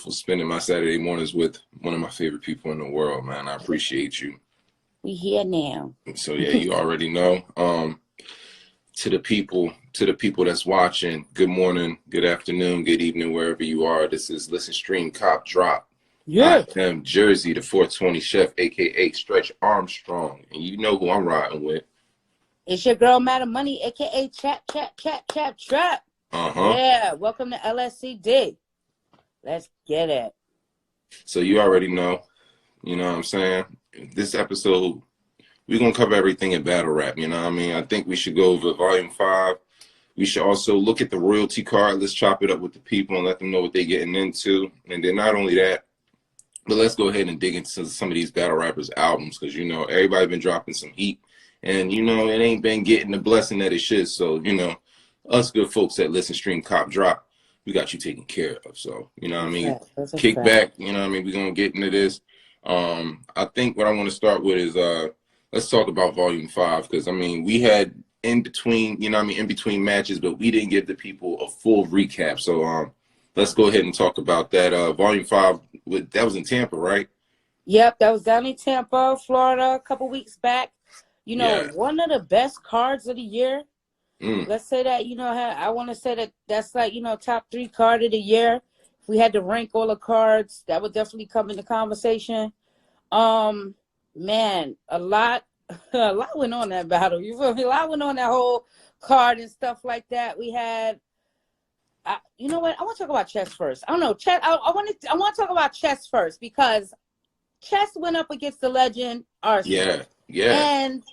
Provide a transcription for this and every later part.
beautiful spending my Saturday mornings with one of my favorite people in the world, man. I appreciate you. We here now. So yeah, you already know. To the people that's watching, good morning, good afternoon, good evening, wherever you are. This is Listen Stream Cop Drop. Yeah. I am Jersey, the 420 chef, aka Stretch Armstrong, and you know who I'm riding with. It's your girl Madam Money, aka Trap. Yeah, welcome to Lscd. Let's get it. So you already know, you know what I'm saying? This episode, we're going to cover everything in battle rap, you know what I mean? I think we should go over Volume 5. We should also look at the royalty card. Let's chop it up with the people and let them know what they're getting into. And then not only that, but let's go ahead and dig into some of these battle rappers' albums because, you know, everybody been dropping some heat. And, you know, it ain't been getting the blessing that it should. So, you know, us good folks at Listen Stream Cop Drop, we got you taken care of. So, you know what I mean? Kick back, you know what I mean? We're going to get into this. I think what I want to start with is let's talk about Volume 5 because, I mean, we had in between, you know what I mean, in between matches, but we didn't give the people a full recap. So let's go ahead and talk about that. Volume 5, that was in Tampa, right? Yep, that was down in Tampa, Florida, a couple weeks back. You know, one of the best cards of the year. Let's say that, you know, I want to say that that's like, you know, top 3 card of the year. If we had to rank all the cards, that would definitely come in the conversation. Man, a lot went on that battle. You feel me? A lot went on that whole card and stuff like that. We had, you know what? I want to talk about chess first. I don't know, chess. I want to talk about chess first because chess went up against the legend Arsonal. Yeah. And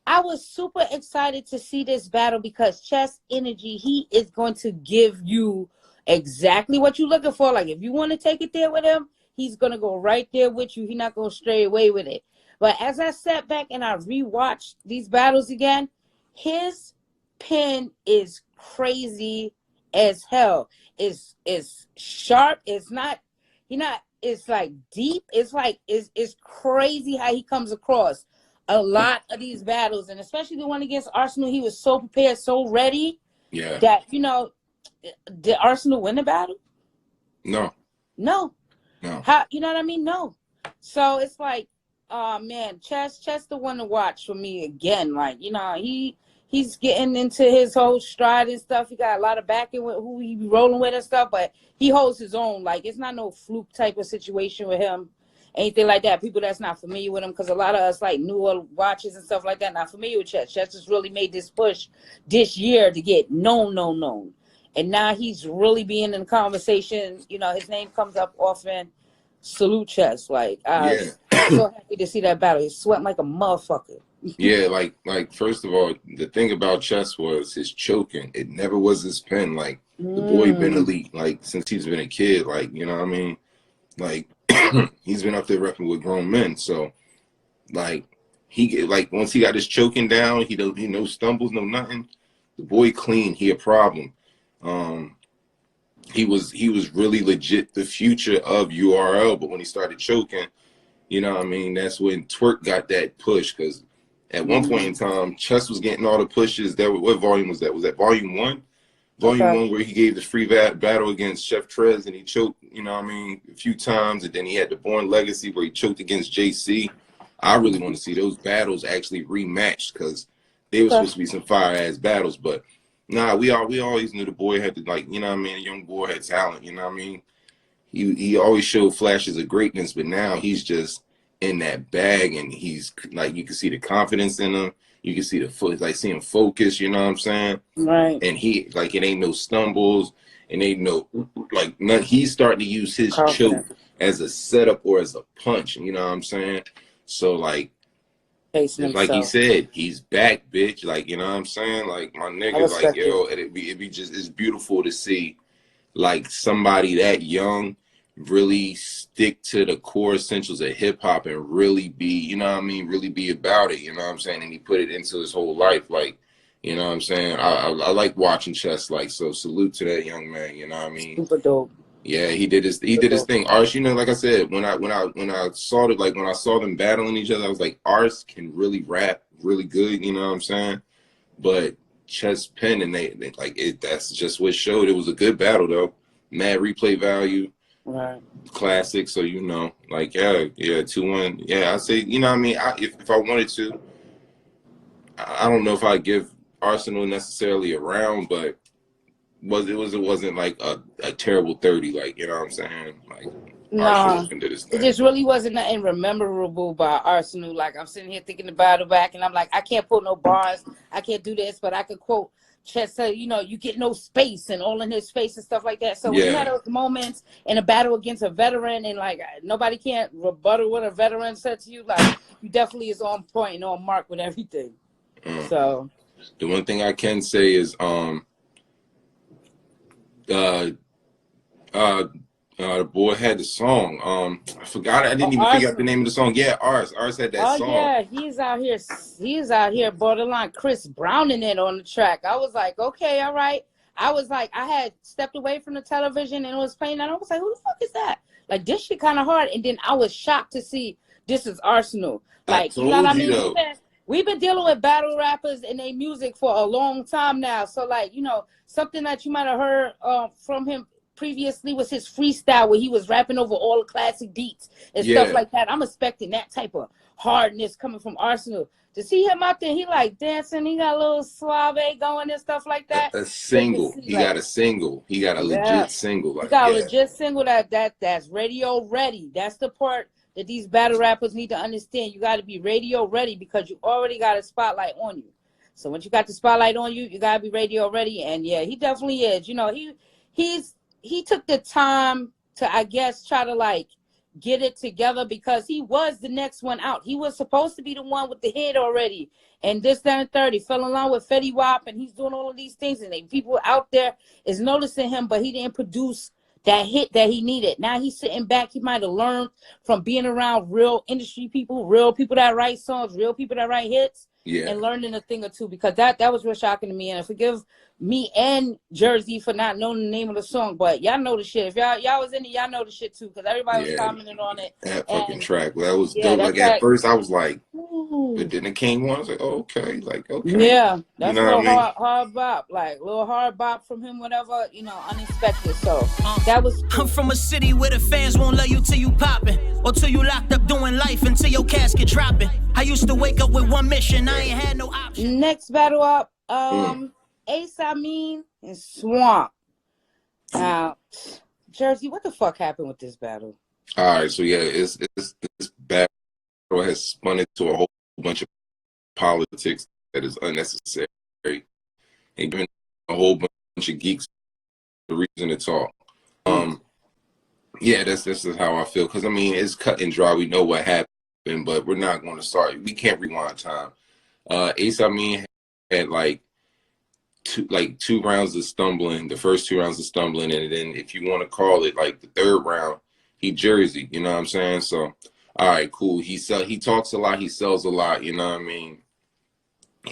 I was super excited to see this battle because Chess Energy, he is going to give you exactly what you're looking for. Like, if you want to take it there with him, he's going to go right there with you. He's not going to stray away with it. But as I sat back and I rewatched these battles again, his pen is crazy as hell. It's sharp. It's not, it's like deep. It's like, it's crazy how he comes across. A lot of these battles, and especially the one against Arsonal, he was so prepared, so ready. Yeah. That, you know, did Arsonal win the battle? No. How, you know what I mean? No. So it's like, man, Chess the one to watch for me again. Like, you know, he's getting into his whole stride and stuff. He got a lot of backing with who he be rolling with and stuff, but he holds his own. Like, it's not no fluke type of situation with him. Anything like that. People that's not familiar with him, because a lot of us like newer watches and stuff like that not familiar with Chess. Chess has really made this push this year to get known. And now he's really being in the conversation. You know, his name comes up often. Salute Chess. Like, I'm so happy to see that battle. He's sweating like a motherfucker. Yeah, like first of all, the thing about Chess was his choking. It never was his pen. Like, the boy been elite, like, since he's been a kid. Like, you know what I mean? Like, he's been up there repping with grown men. So, like, once he got his choking down, he no stumbles, no nothing. The boy clean. He a problem. He was really legit the future of URL. But when he started choking, you know what I mean, that's when Twerk got that push. Because at one point in time, Chess was getting all the pushes. What volume was that? Was that Volume 1? Volume 1, where he gave the free battle against Chef Trez and he choked, you know what I mean, a few times. And then he had the Born Legacy where he choked against JC. I really want to see those battles actually rematched because they were supposed to be some fire-ass battles. But, nah, we always knew the boy had to, like, you know what I mean, a young boy had talent, you know what I mean? He always showed flashes of greatness, but now he's just in that bag and he's, like, you can see the confidence in him. You can see see him focus, you know what I'm saying? Right. And he, like, it ain't no stumbles and ain't no, like, none. He's starting to use his choke as a setup or as a punch, you know what I'm saying? So, like, like he said, he's back, bitch. Like, you know what I'm saying? Like, my nigga, like, yo, it'd be just, it's beautiful to see, like, somebody that young really stick to the core essentials of hip hop and really be, you know what I mean, really be about it, you know what I'm saying? And he put it into his whole life, like, you know what I'm saying? I like watching Chess, like, so salute to that young man, you know what I mean? Super dope. Yeah, he did his thing. Ars, you know, like I said, when I saw it, like when I saw them battling each other, I was like, Ars can really rap really good, you know what I'm saying? But Chess pen and they like it, that's just what showed. It was a good battle though. Mad replay value. Right. Classic. So you know, like yeah, 2-1. Yeah, I say, you know what I mean. If I wanted to, I don't know if I'd give Arsonal necessarily a round, but it wasn't like a terrible 30. Like, you know what I'm saying? Like No, Arsonal can do this it thing. just really wasn't nothing memorable by Arsonal. Like, I'm sitting here thinking about it back, and I'm like, I can't pull no bars, I can't do this, but I could quote Chester, you know, you get no space and all in his face and stuff like that. So when you had those moments in a battle against a veteran, and like nobody can't rebuttal what a veteran said to you, like you definitely is on point and on mark with everything. So the one thing I can say is the boy had the song. I forgot. I didn't even figure out the name of the song. Yeah, Ars had that song. Yeah, he's out here borderline Chris Brown in it on the track. I was like, okay, all right. I was like, I had stepped away from the television and it was playing, and I was like, who the fuck is that? Like, this shit kind of hard. And then I was shocked to see this is Arsonal. Like, you know what I mean? We've been dealing with battle rappers and their music for a long time now. So, like, you know, something that you might have heard from him previously was his freestyle where he was rapping over all the classic beats and stuff like that. I'm expecting that type of hardness coming from Arsonal. To see him out there, he like dancing, he got a little suave going and stuff like that. A single. He got a single. He got a legit single. Like, he got a legit single that's radio ready. That's the part that these battle rappers need to understand. You got to be radio ready because you already got a spotlight on you. So once you got the spotlight on you, you got to be radio ready. And yeah, he definitely is. You know, he took the time to, I guess, try to like get it together because he was the next one out. He was supposed to be the one with the hit already. And this, that, and third, he fell in line with Fetty Wap, and he's doing all of these things. And people out there is noticing him, but he didn't produce that hit that he needed. Now he's sitting back. He might have learned from being around real industry people, real people that write songs, real people that write hits. And learning a thing or two, because that was real shocking to me. And forgive me and Jersey for not knowing the name of the song, but y'all know the shit. If y'all was in it, y'all know the shit too, because everybody was commenting on it. That fucking track, that was dope. Like at first, I was like, but then the King one, I was like, oh, okay, like okay, yeah, that's you know a little hard bop, like a little hard bop from him, whatever, you know, unexpected. So that was. Cool. I'm from a city where the fans won't love you till you poppin', or till you locked up doing life until your casket dropping. I used to wake up with one mission. I ain't had no option. Next battle up, Ace Amin and Swamp. Jersey, what the fuck happened with this battle? All right, so yeah, this battle has spun into a whole bunch of politics that is unnecessary, and given a whole bunch of geeks the reason to talk. Yeah, this is how I feel, because I mean it's cut and dry. We know what happened, but we're not going to start. We can't rewind time. Ace Amin had like two rounds of stumbling, the first 2 rounds of stumbling, and then if you want to call it like the third round, he Jersey, you know what I'm saying? So all right, cool. He talks a lot, he sells a lot, you know what I mean?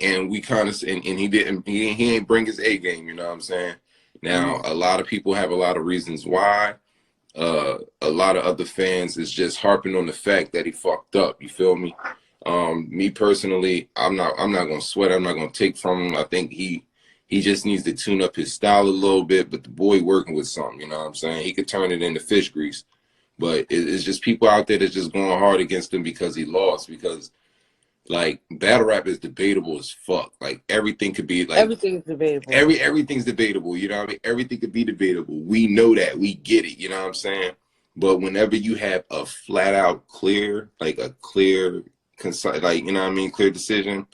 And we kind of and he ain't bring his A game, you know what I'm saying? Now a lot of people have a lot of reasons why. A lot of other fans is just harping on the fact that he fucked up, you feel me? Me personally, I'm not gonna sweat, I'm not gonna take from him. I think he just needs to tune up his style a little bit, but the boy working with something, you know what I'm saying? He could turn it into fish grease. But it's just people out there that's just going hard against him because he lost. Because, like, battle rap is debatable as fuck. Like, everything could be, like... Everything's debatable. Everything's debatable, you know what I mean? Everything could be debatable. We know that. We get it, you know what I'm saying? But whenever you have a flat-out clear, like, a clear, concise, like, you know what I mean, clear decision...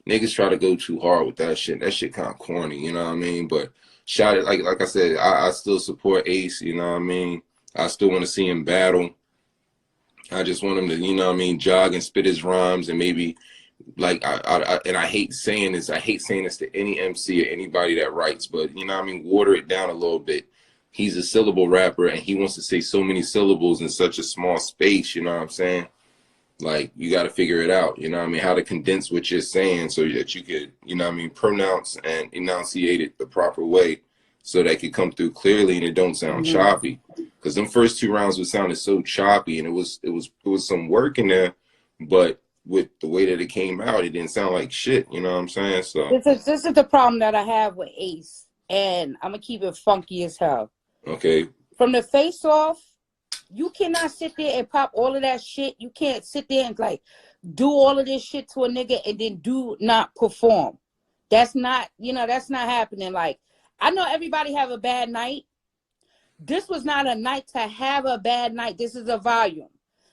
Niggas try to go too hard with that shit. That shit kind of corny, you know what I mean? But shout it, like I said, I still support Ace, you know what I mean? I still want to see him battle. I just want him to, you know what I mean, jog and spit his rhymes, and maybe, like, I hate saying this. I hate saying this to any MC or anybody that writes, but, you know what I mean, water it down a little bit. He's a syllable rapper, and he wants to say so many syllables in such a small space, you know what I'm saying? Like, you got to figure it out, you know what I mean, how to condense what you're saying so that you could, you know what I mean, pronounce and enunciate it the proper way so that it could come through clearly and it don't sound choppy. Because them first 2 rounds was sounding so choppy, and it was some work in there, but with the way that it came out, it didn't sound like shit, you know what I'm saying? So this is the problem that I have with Ace, and I'm going to keep it funky as hell. Okay. From the face off, you cannot sit there and pop all of that shit. You can't sit there and like do all of this shit to a nigga and then do not perform. That's not, that's not happening. Like, I know everybody have a bad night. This was not a night to have a bad night. This is a volume.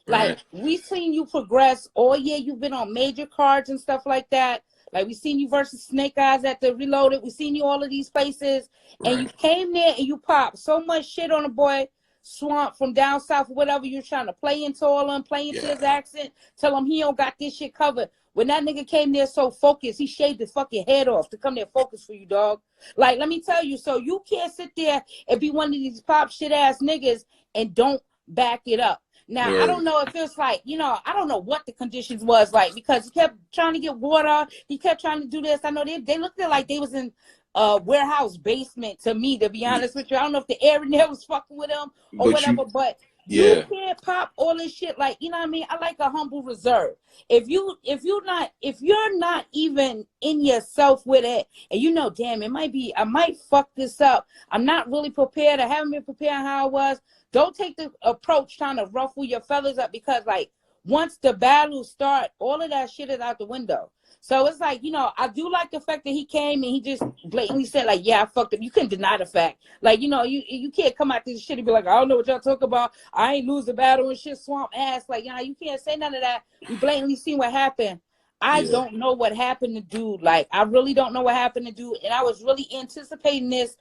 Like, we seen you progress all year. You've been on major cards and stuff like that. Like, we seen you versus Snake Eyes at the Reloaded. We seen you all of these places. And you came there and you popped so much shit on the boy Swamp from down south, whatever you're trying to play into all him, play into his accent, tell him he don't got this shit covered. When that nigga came there so focused, he shaved his fucking head off to come there focused for you, dog. Like, let me tell you, so you can't sit there and be one of these pop shit ass niggas and don't back it up. Now, I don't know if it's like, I don't know what the conditions was like, because he kept trying to get water. He kept trying to do this. I know they looked like they was in warehouse basement to me, to be honest with you. I don't know if the air in there was fucking with him or whatever, but you can't pop all this shit. Like, you know what I mean? I like a humble reserve. If you're not even in yourself with it, and damn, I might fuck this up. I'm not really prepared. I haven't been prepared how I was. Don't take the approach trying to ruffle your feathers up, because like once the battle start, all of that shit is out the window. So it's like, I do like the fact that he came and he just blatantly said, like, yeah, I fucked up. You couldn't deny the fact. Like, you can't come out this shit and be like, I don't know what y'all talk about. I ain't lose the battle and shit, swamp ass. Like, you can't say none of that. We blatantly seen what happened. I don't know what happened to dude. Like, I really don't know what happened to dude. And I was really anticipating this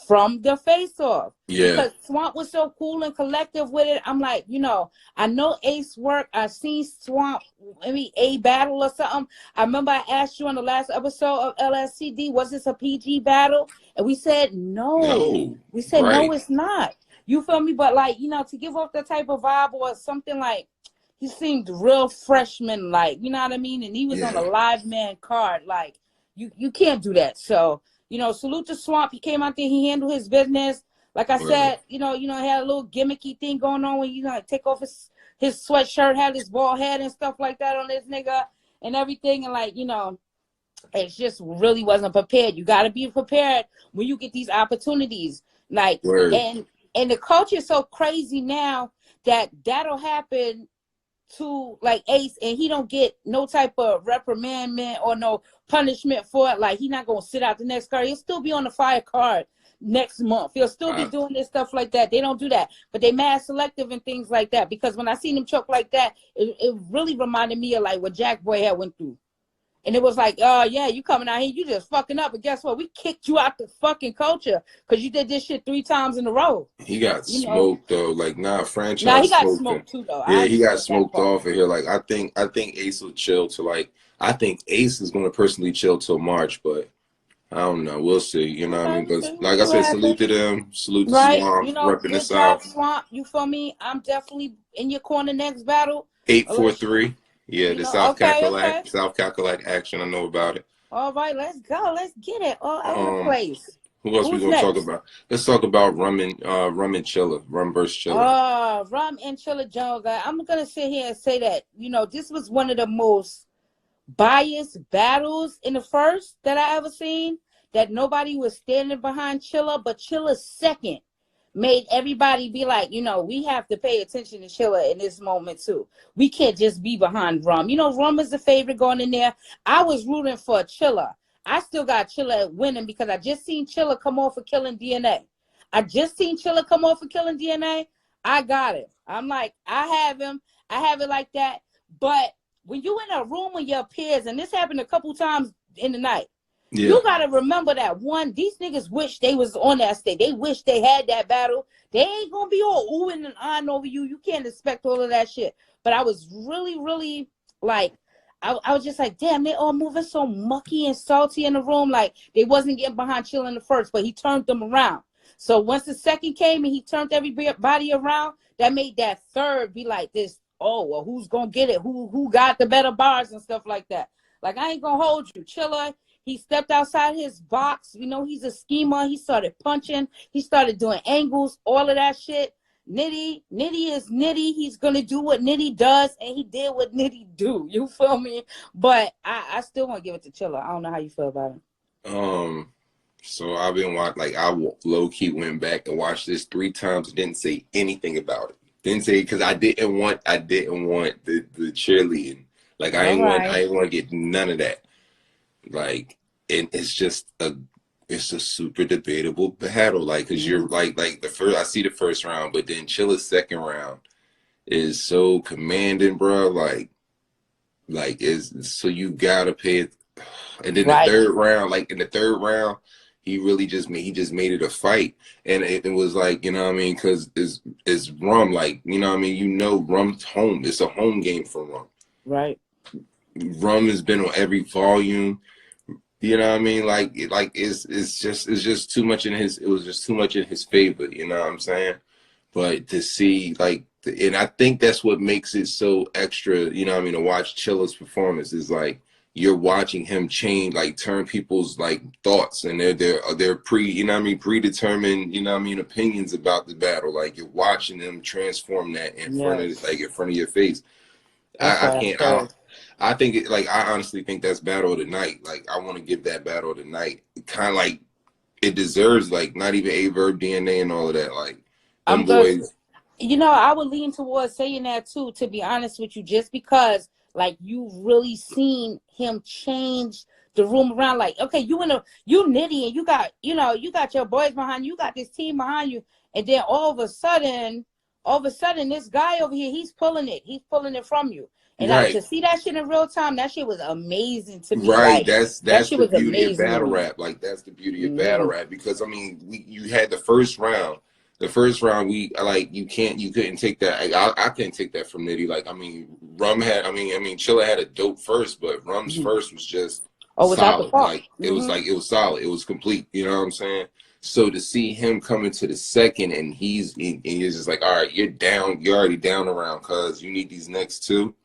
from the face off. Because Swamp was so cool and collective with it. I'm like, I know Ace work. I seen Swamp, maybe a battle or something. I remember I asked you on the last episode of Lscd, was this a PG battle? And we said no. We said no, it's not. You feel me? But like, to give off the type of vibe or something, like he seemed real freshman, like, you know what I mean? And he was on a live man card. Like, you can't do that. So salute to Swamp. He came out there, he handled his business. Like I said, he had a little gimmicky thing going on when take off his sweatshirt, had his bald head and stuff like that on this nigga and everything. And like, it just really wasn't prepared. You got to be prepared when you get these opportunities. Like, and the culture is so crazy now that that'll happen to like Ace, and he don't get no type of reprimandment or no punishment for it. Like, he not gonna sit out the next card. He'll still be on the fire card next month. He'll still be doing this stuff like that. They don't do that, but they mad selective and things like that. Because when I seen him choke like that, it really reminded me of like what Jack Boy had went through. And it was like, oh yeah, you coming out here, you just fucking up. But guess what? We kicked you out the fucking culture because you did this shit 3 times in a row. He got smoked though. Like, franchise. Nah, he got smoked too though. Yeah, he got smoked off of here. Like, I think Ace will chill to like. I think Ace is gonna personally chill till March, but I don't know. We'll see. You know what I mean? But like I said, salute to them. Salute to Swamp, repping the South. Swamp, you feel me? I'm definitely in your corner next battle. 843. Yeah, the South Cackalack action. I know about it. All right, let's go. Let's get it all over the place. Who else we gonna talk about? Let's talk about Rum and Chilla. Rum versus Chilla. Rum and Chilla Jones. I'm gonna sit here and say that this was one of the most biased battles in the first that I ever seen. That nobody was standing behind Chilla, but Chilla's second made everybody be like, we have to pay attention to Chilla in this moment too. We can't just be behind Rum. Rum is the favorite going in there. I was rooting for Chilla. I still got Chilla winning because I just seen Chilla come off of Killing DNA. I got it. I'm like, I have him. I have it like that. But when you in a room with your peers, and this happened a couple times in the night, you got to remember that, one, these niggas wish they was on that stage. They wish they had that battle. They ain't going to be all oohing and ahhing over you. You can't expect all of that shit. But I was really, really, like, I was just like, damn, they all moving so mucky and salty in the room. Like, they wasn't getting behind Chill in the first, but he turned them around. So once the second came and he turned everybody around, that made that third be like this, oh, well, who's going to get it? Who got the better bars and stuff like that? Like, I ain't going to hold you. Chilla, he stepped outside his box. He's a schemer. He started punching. He started doing angles, all of that shit. Nitty is Nitty. He's going to do what Nitty does, and he did what Nitty do. You feel me? But I still want to give it to Chilla. I don't know how you feel about it. So I've been watching, like, I low-key went back and watched this 3 times and didn't say anything about it. Didn't say because I didn't want the cheerleading. Like I ain't want to get none of that. Like, and it's a super debatable battle. Like, cause you're like the first, I see the first round, but then Chilla's second round is so commanding, bro. Like is so you gotta pay it. And then the third round, he really just made it a fight, and it was like, you know what I mean, because it's Rum, like, you know what I mean, Rum's home. It's a home game for Rum. Right. Rum has been on every volume. You know what I mean? Like it's just too much in his. It was just too much in his favor. You know what I'm saying? But to see and I think that's what makes it so extra. You know what I mean? To watch Chilla's performance is like you're watching him change, like turn people's like thoughts and their predetermined, you know what I mean, opinions about the battle. Like you're watching them transform that in front of your face. I think it, like, I honestly think that's battle of the night. Like, I want to give that battle of the night. Kind of like it deserves, like, not even A-Verb, DNA, and all of that. Like, them boys. You know, I would lean towards saying that too, to be honest with you, just because, like, you've really seen him change the room around. Like, okay, you Nitty, and you got your boys behind you, you got this team behind you, and then all of a sudden, this guy over here, he's pulling it from you. And to see that shit in real time, that shit was amazing to me. Right, like, that's the beauty of battle rap. Like, that's the beauty of battle rap, because I mean, you had the first round. The first round, you couldn't take that. I couldn't take that from Nitty. Like, I mean, Chilla had a dope first, but Rum's first was just solid. Like, it was solid. It was complete. You know what I'm saying? So to see him come into the second, and he's just like, all right, you're already down around, cuz you need these next two.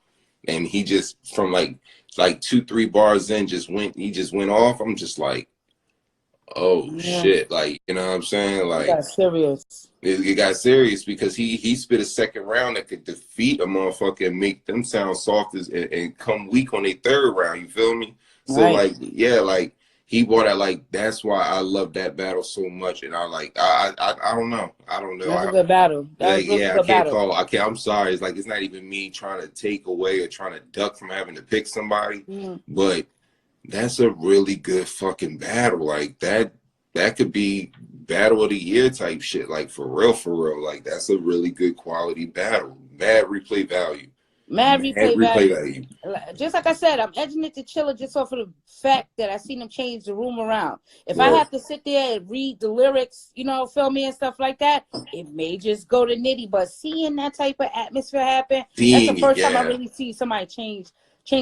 And he just, from like 2-3 bars in, he just went off. I'm just like, oh shit. Like, you know what I'm saying? Like, it got serious. It got serious because he spit a second round that could defeat a motherfucker and make them sound soft and come weak on their third round. You feel me? So like, yeah, like, he brought out, like, that's why I love that battle so much. And I don't know. That's a good battle. I'm sorry. It's like, it's not even me trying to take away or trying to duck from having to pick somebody. But that's a really good fucking battle. Like, that could be battle of the year type shit. Like, for real. Like, that's a really good quality battle. Mad replay value. Mad replay value. Just like I said, I'm edging it to Chilla just off of the fact that I seen him change the room around. If I have to sit there and read the lyrics, you know, feel me, and stuff like that, it may just go to Nitty. But seeing that type of atmosphere happen, that's the first time I really see somebody change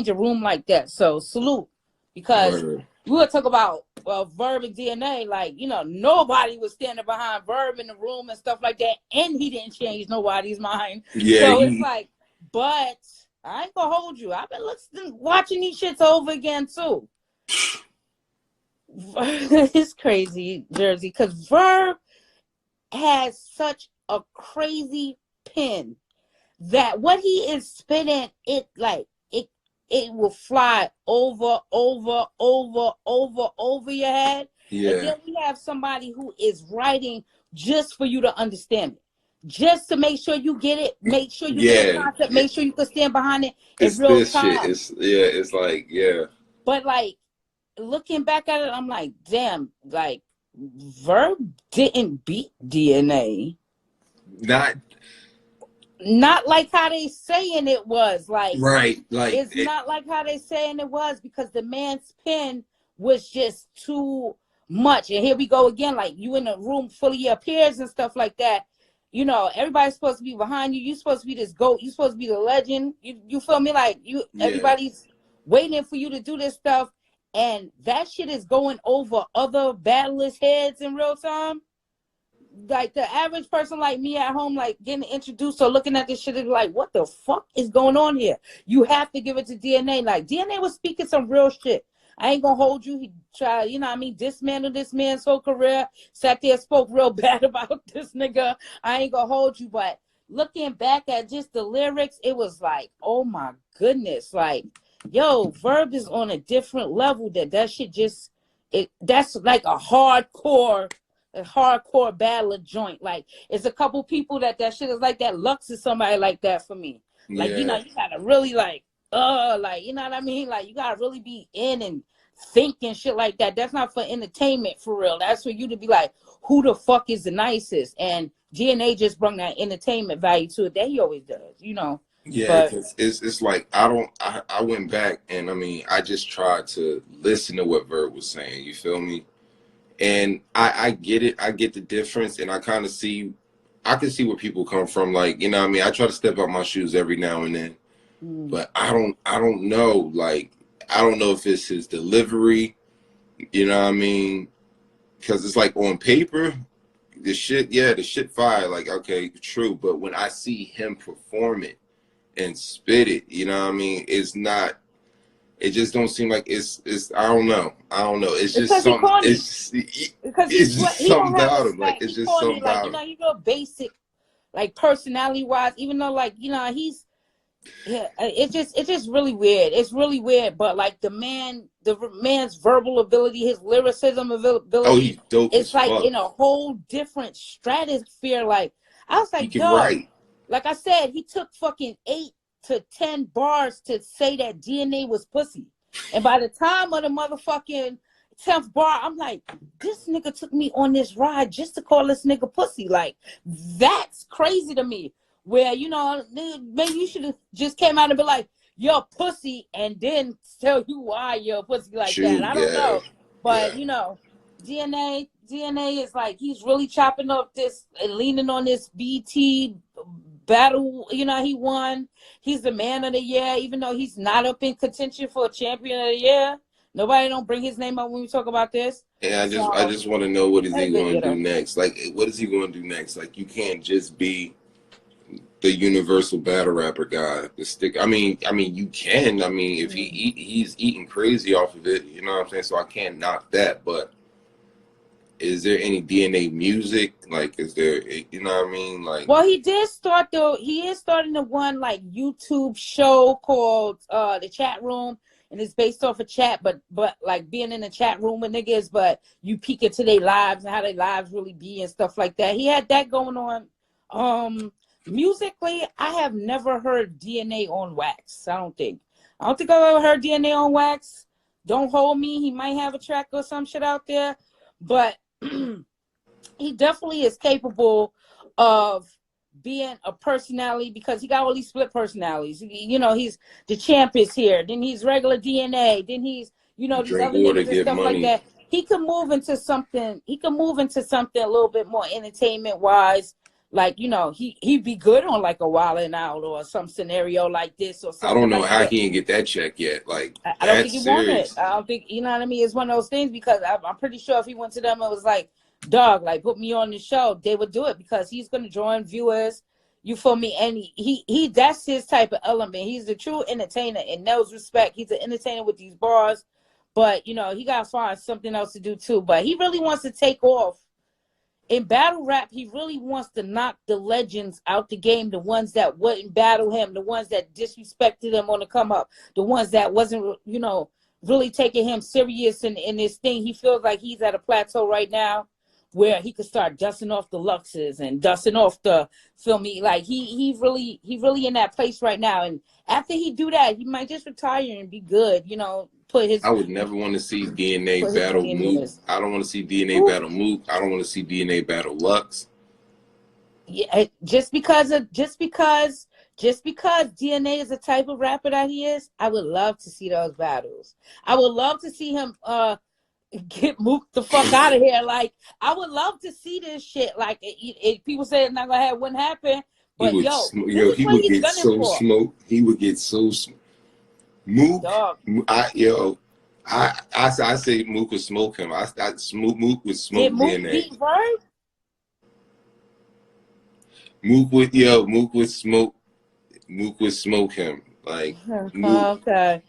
a room like that. So salute, because we were talking about Verb and DNA, like, you know, nobody was standing behind Verb in the room and stuff like that, and he didn't change nobody's mind. So it's like. But I ain't gonna hold you. I've been watching these shits over again too. It's crazy, Jersey, because Verb has such a crazy pen that what he is spitting, it will fly over your head. Yeah. And then we have somebody who is writing just for you to understand it. Just to make sure you get it, make sure you get the concept, make sure you can stand behind it in real time. It's like, But like, looking back at it, I'm like, damn, like, Verb didn't beat DNA. Not like how they saying it was. Like, right. Like, it's not like how they saying it was, because the man's pen was just too much. And here we go again, like, you in a room full of your peers and stuff like that. You know, everybody's supposed to be behind you. You're supposed to be this GOAT. You're supposed to be the legend. You feel me? Like, everybody's waiting for you to do this stuff. And that shit is going over other battlers' heads in real time. Like, the average person like me at home, like, getting introduced or looking at this shit is like, what the fuck is going on here? You have to give it to DNA. Like, DNA was speaking some real shit. I ain't gonna hold you. He tried, you know what I mean, dismantle this man's whole career. Sat there, spoke real bad about this nigga. I ain't gonna hold you. But looking back at just the lyrics, it was like, oh my goodness. Like, yo, Verb is on a different level. That shit just, that's like a hardcore a hardcore battler joint. Like, it's a couple people that shit is like that. Lux is somebody like that for me. Like, you know, you gotta really like, you know what I mean? Like, you gotta really be in and think and shit like that. That's not for entertainment for real. That's for you to be like, who the fuck is the nicest? And DNA just brought that entertainment value to it that he always does, you know. Yeah, because it's like I went back and I mean I just tried to listen to what Vert was saying. You feel me? And I get it. I get the difference, and I kind of see. I can see where people come from. Like, you know what I mean? I try to step out my shoes every now and then, but I don't know. Like, I don't know if it's his delivery. You know what I mean? Because it's like on paper, the shit fire. Like, okay, true. But when I see him perform it and spit it, you know what I mean? It's not. It just don't seem like it's. I don't know. It's just something. It's just something about him. Like, it's just something about him. You know, he's real basic, like personality wise. Even though, like, you know, it's just really weird. It's really weird. But like the man's verbal ability, his lyricism ability. Oh, he's dope. It's like in a whole different stratosphere. Like, I was like, yo, like I said, he took fucking 8 to 10 bars to say that DNA was pussy. And by the time of the motherfucking 10th bar, I'm like, this nigga took me on this ride just to call this nigga pussy. Like, that's crazy to me. Where, you know, maybe you should have just came out and be like, you're pussy, and then tell you why you're pussy like that. I don't know. But, you know, DNA is like, he's really chopping up this and leaning on this BT battle. You know, he won. He's the man of the year, even though he's not up in contention for a champion of the year. Nobody don't bring his name up when we talk about this. Yeah, I just want to know, what is he going to do next? Like, what is he going to do next? Like, you can't just be the universal battle rapper guy. The stick. I mean, you can. I mean, if he's eating crazy off of it, you know what I'm saying? So I can't knock that. But is there any DNA music? Like, is there? You know what I mean? Like, well, he is starting the one like YouTube show called The Chat Room. And it's based off of chat, but like being in the chat room with niggas, but you peek into their lives and how their lives really be and stuff like that. He had that going on. Musically, I have never heard DNA on wax. I don't think I've ever heard DNA on wax. Don't hold me. He might have a track or some shit out there, but he definitely is capable of being a personality because he got all these split personalities. You know, he's the champ is here, then he's regular DNA, then he's, you know, these other niggas and stuff like that. He can move into something. He can move into something a little bit more entertainment wise. Like, you know, he'd be good on like a Wildin' Out or some scenario like this or something. I don't know like how that. he didn't get that check yet. Like, I don't think he wanted it. I don't think, you know what I mean? It's one of those things because I'm pretty sure if he went to them and was like, dog, like, put me on the show, they would do it because he's going to draw in viewers. You feel me? And he that's his type of element. He's the true entertainer in those respect. He's an entertainer with these bars. But, you know, he got to find something else to do too. But he really wants to take off. In battle rap, he really wants to knock the legends out the game, the ones that wouldn't battle him, the ones that disrespected him on the come up, the ones that wasn't, you know, really taking him serious in this thing. He feels like he's at a plateau right now where he could start dusting off the Luxes and dusting off the, feel me, like he really in that place right now. And after he do that, he might just retire and be good, you know. I would never want to see DNA battle Mook. I don't want to see DNA battle Mook. I don't want to see DNA battle Lux. Yeah, just because DNA is the type of rapper that he is, I would love to see those battles. I would love to see him get Mook the fuck out of here. Like, I would love to see this shit. Like, people say it's not gonna happen, wouldn't happen. But he would get so smoked. He would get so smoked. Mook, I say Mook would smoke him. Mook would smoke DNA. Mook would smoke him. Like, okay.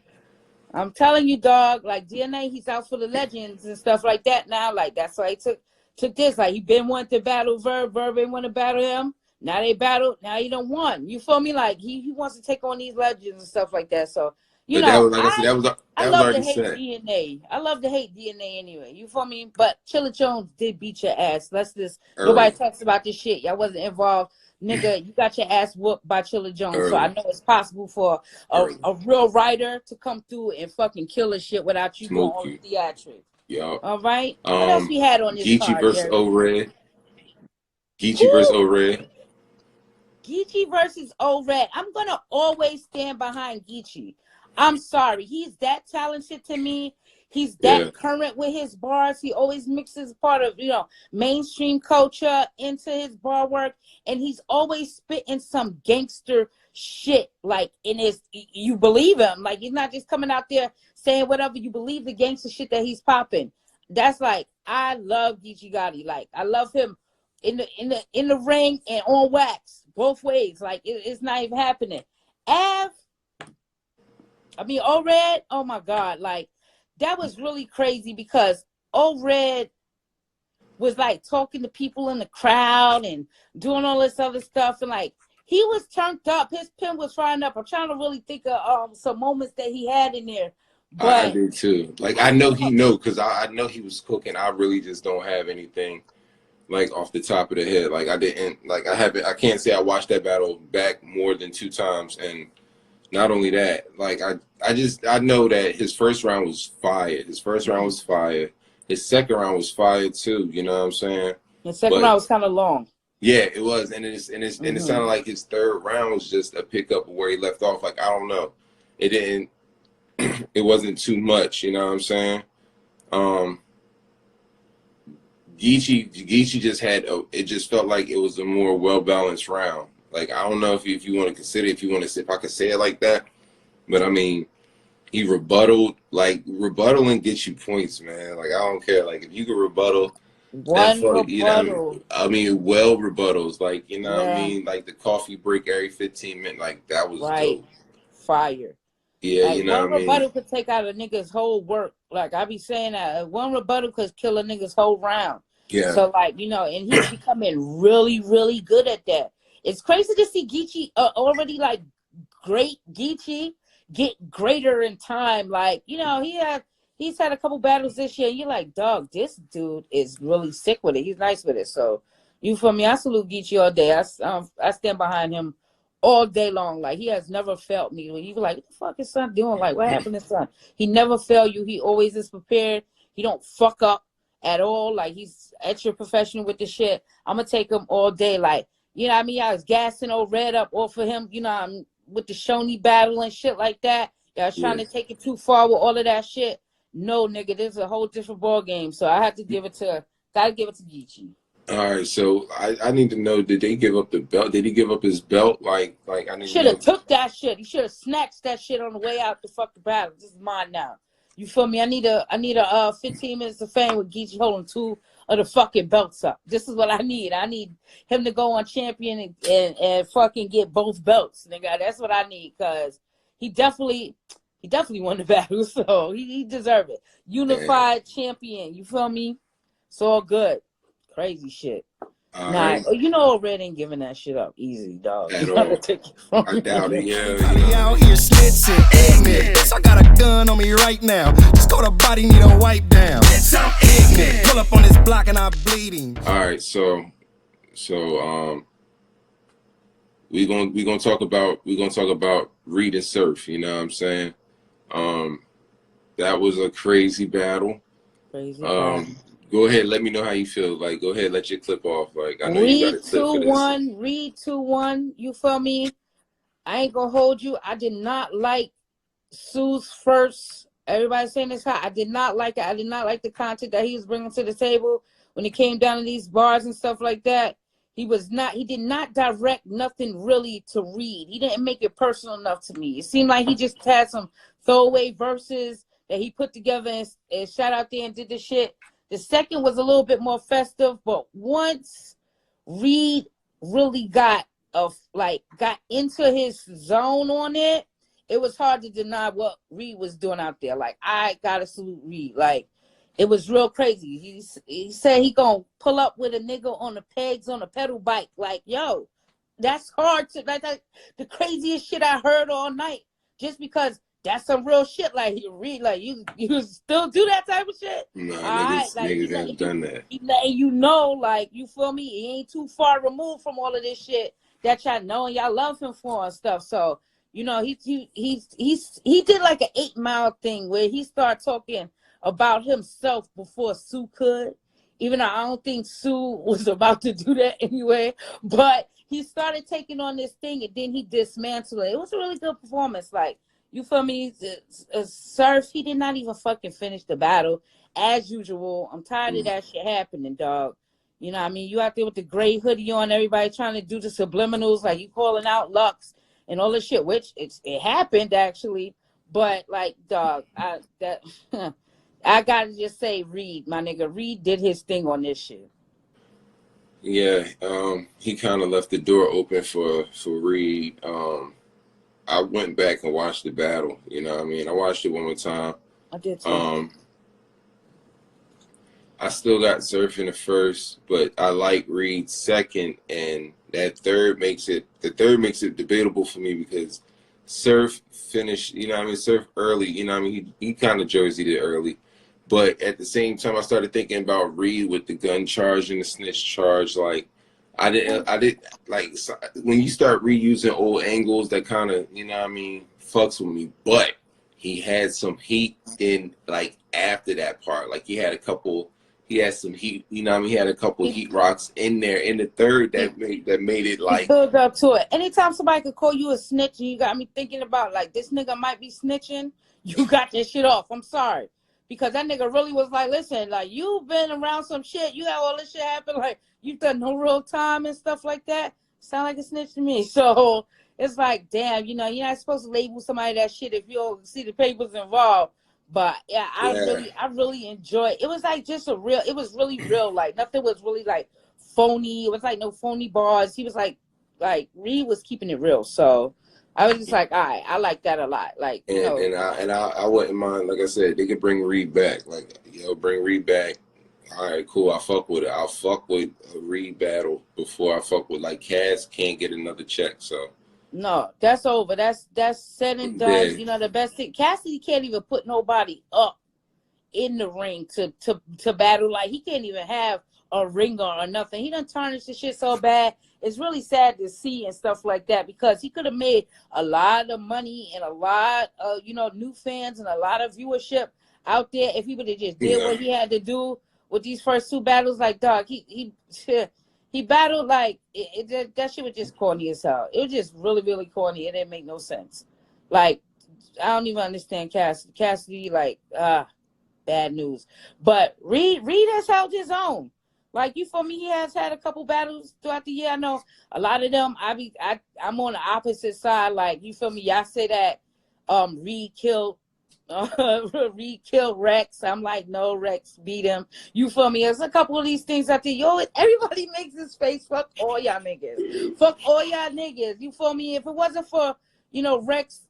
I'm telling you, dog, like DNA, he's out for the legends and stuff like that now. Like, that's why he took this. Like, he been wanting to battle Verb didn't want to battle him. Now they battle, now he don't want. You feel me? Like, he wants to take on these legends and stuff like that. So You But that know, was, like I said, I that was love to already hate said. DNA. I love to hate DNA anyway. You feel me? But Chilla Jones did beat your ass. Let's just nobody Early. talks about this shit. Y'all wasn't involved. Nigga, you got your ass whooped by Chilla Jones. So I Early. know it's possible for Early. a real writer to come through and fucking kill a shit without you doing Smoke all you. the theatrics. Yup. All right. What else we had on this Geechi card, versus Jerry? O-Red. Geechi versus Woo! O-Red. Geechi versus O-Red. I'm gonna always stand behind Geechi. I'm sorry. He's that talented to me. He's that current with his bars. He always mixes part of, mainstream culture into his bar work. And he's always spitting some gangster shit. Like, you believe him. Like, he's not just coming out there saying whatever. You believe the gangster shit that he's popping. That's like, I love Geechi Gotti. Like, I love him in the ring and on wax. Both ways. Like, it's not even happening. O-Red, oh my God, like that was really crazy because O-Red was like talking to people in the crowd and doing all this other stuff, and like he was turned up, his pen was firing up. I'm trying to really think of some moments that he had in there, but I did too. Like I know he know because I know he was cooking. I really just don't have anything like off the top of the head. Like I can't say I watched that battle back more than 2 times. And not only that, like I know that his first round was fire. His first round was fire. His second round was fire too. You know what I'm saying? The second round was kind of long. Yeah, it was, and it sounded like his third round was just a pickup of where he left off. Like I don't know, it didn't. It wasn't too much. You know what I'm saying? Geechi just it just felt like it was a more well balanced round. Like I don't know if you want to consider if I could say it like that, but I mean he rebutted and gets you points, man. Like I don't care. Like if you could rebuttal, well rebuttals, like what I mean, like the coffee break every 15 minutes, like that was dope. Fire. Yeah, like, you know one what I mean. Rebuttal could take out a nigga's whole work. Like I be saying that one rebuttal could kill a nigga's whole round. Yeah. So like and he's becoming really, really good at that. It's crazy to see Geechi already like great Geechi get greater in time. Like he's had a couple battles this year. And you're like, dog, this dude is really sick with it. He's nice with it. So you feel me? I salute Geechi all day. I stand behind him all day long. Like he has never felt me. When you be like, what the fuck is son doing? Like what happened to son? He never failed you. He always is prepared. He don't fuck up at all. Like he's extra professional with the shit. I'm gonna take him all day. Like you know what I mean? I was gassing old Red up off of him. I'm with the Shoney battle and shit like that. I was trying to take it too far with all of that shit. No, nigga, this is a whole different ball game. So I had to give it to Geechi. All right, so I need to know, did they give up the belt? Did he give up his belt? Like I need should have took that shit. He should have snatched that shit on the way out the fucking battle. This is mine now. You feel me? I need a 15 minutes of fame with Geechi holding 2 of the fucking belts up. This is what I need. I need him to go on champion and fucking get both belts, nigga. That's what I need, cause he definitely won the battle, so he deserved it. Unified champion. You feel me? It's all good. Crazy shit. Right. Red ain't giving that shit up easy, dog. At all. I doubt it. Yeah. Out here snitching, ignorant. I got a gun on me right now. Just go to body, need a wipe down. I'm ignorant. Pull up on this block and I'm bleeding. All right, so we gonna talk about Reed and Surf. You know what I'm saying? That was a crazy battle. Go ahead, let me know how you feel. Like, go ahead, let your clip off. Like, I know you got a clip for this. Reed 2-1. You feel me? I ain't gonna hold you. I did not like Tsu's first. Everybody saying this hot. I did not like it. I did not like the content that he was bringing to the table when it came down to these bars and stuff like that. He did not direct nothing really to Reed. He didn't make it personal enough to me. It seemed like he just had some throwaway verses that he put together and shot out there and did the shit. The second was a little bit more festive, but once Reed really got into his zone on it, it was hard to deny what Reed was doing out there. Like, I gotta salute Reed. Like, it was real crazy. He said he gonna pull up with a nigga on the pegs on a pedal bike. Like, yo, that's hard to, like the craziest shit I heard all night. Just because that's some real shit. Like he read, like you still do that type of shit. Nah, All right, like niggas have done that. He letting you know, like, you feel me? He ain't too far removed from all of this shit that y'all know and y'all love him for and stuff. So, you know, he did like an 8 Mile thing where he started talking about himself before Tsu could. Even though I don't think Tsu was about to do that anyway, but he started taking on this thing and then he dismantled it. It was a really good performance. Like, you feel me? Surf, he did not even fucking finish the battle as usual. I'm tired of that shit happening, dog. You know what I mean? You out there with the gray hoodie on, everybody trying to do the subliminals, like you calling out Lux and all this shit, which it happened actually. But like, dog, I gotta just say, Reed, my nigga, Reed did his thing on this shit. Yeah, he kind of left the door open for Reed. I went back and watched the battle. You know what I mean? I watched it one more time. I did too. I still got Surf in the first, but I like Reed second, and that third makes it debatable for me because Surf finished, you know what I mean, Surf early, you know what I mean, he kind of jerseyed it early. But at the same time, I started thinking about Reed with the gun charge and the snitch charge. Like, I did like, when you start reusing old angles, that kind of, you know what I mean, fucks with me. But he had some heat in, like, after that part. Like, he had some heat, you know what I mean? He had a couple heat rocks in there in the third that made it like. Build up to it. Anytime somebody could call you a snitch and you got me thinking about, like, this nigga might be snitching, you got this shit off. I'm sorry. Because that nigga really was like, listen, like, you've been around some shit. You had all this shit happen. Like, you've done no real time and stuff like that. Sound like a snitch to me. So it's like, damn, you know, you're not supposed to label somebody that shit if you don't see the papers involved. But yeah, I really enjoyed it. It was like just it was really real. Like, nothing was really like phony. It was like no phony bars. He was like Reed was keeping it real. So I was just like, all right, I like that a lot. Like, you know, I wouldn't mind. Like I said, they could bring Reed back. Like, bring Reed back. All right, cool. I fuck with it. I'll fuck with a Reed battle before I fuck with, like, Cass can't get another check. So no, that's over. That's said and done. Yeah. You know, the best thing, Cassidy can't even put nobody up in the ring to battle. Like, he can't even have a ringer or nothing. He done tarnished the shit so bad. It's really sad to see and stuff like that because he could have made a lot of money and a lot of, you know, new fans and a lot of viewership out there if he would have just did what he had to do with these first two battles. Like, dog, he battled like that shit was just corny as hell. It was just really, really corny. It didn't make no sense. Like, I don't even understand Cassidy, like, bad news. But Reed has held his own. Like, you feel me? He has had a couple battles throughout the year. I know a lot of them. I'm on the opposite side. Like, you feel me? Y'all say that Reed killed Rex. I'm like, no, Rex beat him. You feel me? There's a couple of these things out there. Yo, everybody makes this face. Fuck all y'all niggas. Fuck all y'all niggas. You feel me? If it wasn't for, you know, Rex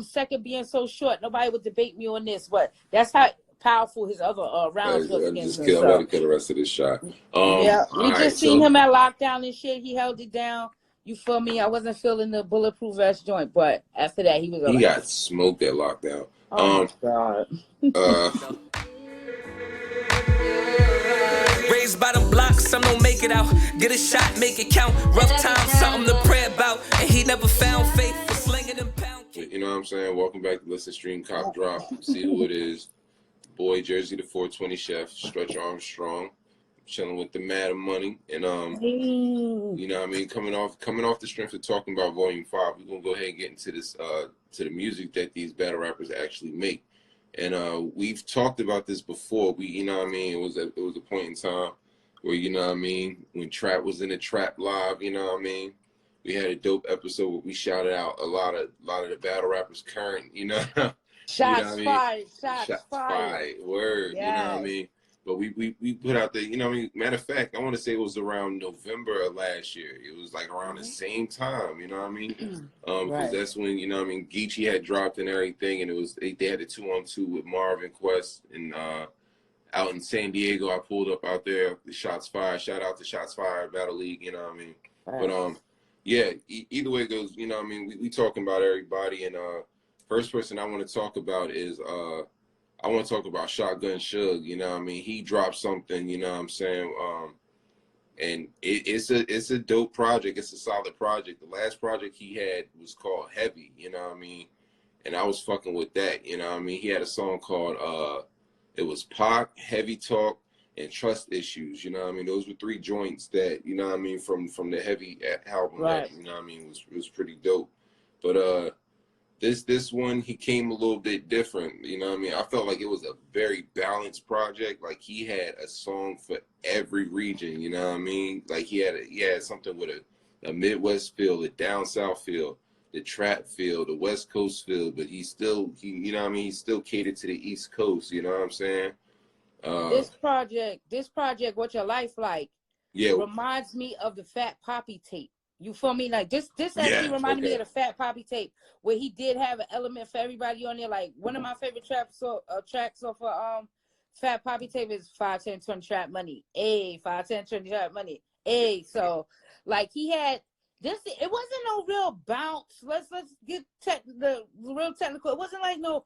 second being so short, nobody would debate me on this. But that's how powerful his other rounds was against him. I'm about to kill the rest of this shot. Yeah, we just seen him at lockdown and shit. He held it down. You feel me? I wasn't feeling the bulletproof vest joint, but after that, he was. He got smoked at lockdown. Oh my God. Raised by them blocks, some don't make it out. Get a shot, make it count. Rough times, something to pray about. And he never found faith for slinging them pound. You know what I'm saying? Welcome back to Listen Stream Cop Drop. See who it is. Boy, Jersey the 420 chef, Stretch Armstrong, chilling with the Mad Money, and you know what I mean, coming off the strength of talking about Volume 5, we're gonna go ahead and get into this to the music that these battle rappers actually make, and we've talked about this before. You know what I mean, it was a point in time where, you know what I mean, when Trap was in the Trap Live, you know what I mean, we had a dope episode where we shouted out a lot of the battle rappers current, you know. Shots fired. Shots fired. Word. Yes. You know what I mean? But we put out the, you know what I mean? Matter of fact, I want to say it was around November of last year. It was like around the same time, you know what I mean? Because that's when, you know what I mean, Geechi had dropped and everything, and it was they had a 2-on-2 with Marvin Quest and out in San Diego. I pulled up out there, the Shots Fired. Shout out to Shots Fired Battle League, you know what I mean? Right. But yeah, either way it goes, you know what I mean? We talking about everybody, and first person I want to talk about is I want to talk about Shotgun Suge. You know what I mean? He dropped something. You know what I'm saying? And it's a dope project. It's a solid project. The last project he had was called Heavy. You know what I mean? And I was fucking with that. You know what I mean? He had a song called it was Pac, Heavy Talk, and Trust Issues. You know what I mean? Those were 3 joints that, you know what I mean, from the Heavy album. Right. That, you know what I mean, was pretty dope. But this one, he came a little bit different. You know what I mean? I felt like it was a very balanced project. Like he had a song for every region. You know what I mean? Like he had something with a Midwest feel, a down south feel, the trap feel, the West Coast feel. But he you know what I mean? He still catered to the East Coast. You know what I'm saying? This project, What Your Life Like, yeah, reminds me of the Fat Poppy tape. You feel me? Like this actually reminded me of the Fat Poppy tape, where he did have an element for everybody on there. Like one of my favorite tracks off of Fat Poppy tape is 5, 10, 20 trap money. 5, 10, 20 trap money. So like he had this. It wasn't no real bounce. Let's get the real technical. It wasn't like no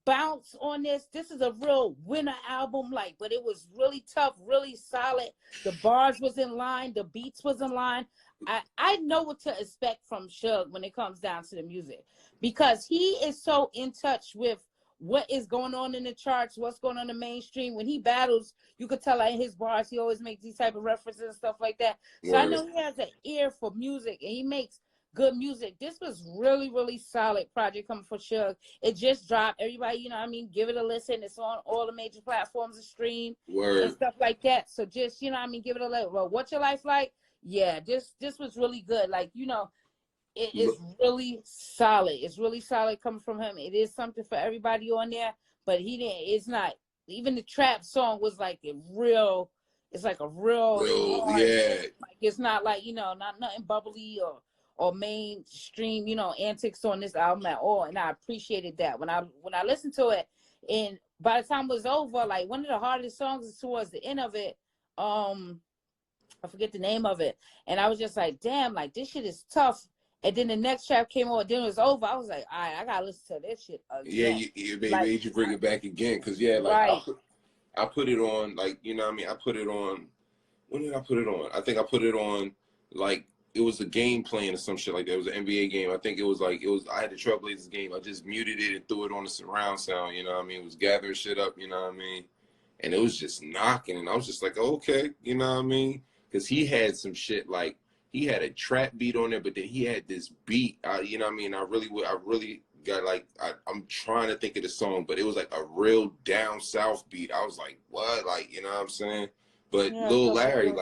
bounce on this. This is a real winner album, like, but it was really tough, really solid. The bars was in line, the beats was in line. I know what to expect from Suge when it comes down to the music, because he is so in touch with what is going on in the charts, what's going on in the mainstream. When he battles, you could tell like in his bars, he always makes these type of references and stuff like that. So I know he has an ear for music, and he makes good music. This was really, really solid project coming from Suge. It just dropped. Everybody, you know what I mean, give it a listen. It's on all the major platforms to stream and stuff like that. So just, you know what I mean, give it a listen. Well, What's Your Life Like? Yeah, this was really good. Like, you know, it is really solid. It's really solid coming from him. It is something for everybody on there, but it's not, even the trap song was like it's like a real hard, like it's not like, you know, not nothing bubbly or mainstream, you know, antics on this album at all. And I appreciated that when I listened to it. And by the time it was over, like one of the hardest songs is towards the end of it. I forget the name of it. And I was just like, damn, like this shit is tough. And then the next track came on, then it was over. I was like, all right, I gotta listen to this shit again. Yeah, you made you bring it back again. Cause yeah, like I put it on, like, you know what I mean? I put it on, when did I put it on? I think I put it on, like, it was a game playing or some shit like that. It was an NBA game. I think I had the Trailblazers game. I just muted it and threw it on the surround sound, you know what I mean? It was gathering shit up, you know what I mean? And it was just knocking. And I was just like, okay, you know what I mean? Because he had some shit, like, he had a trap beat on there, but then he had this beat, you know what I mean? I really got, like, I'm trying to think of the song, but it was like a real down south beat. I was like, what? Like, you know what I'm saying? But yeah, Lil Larry.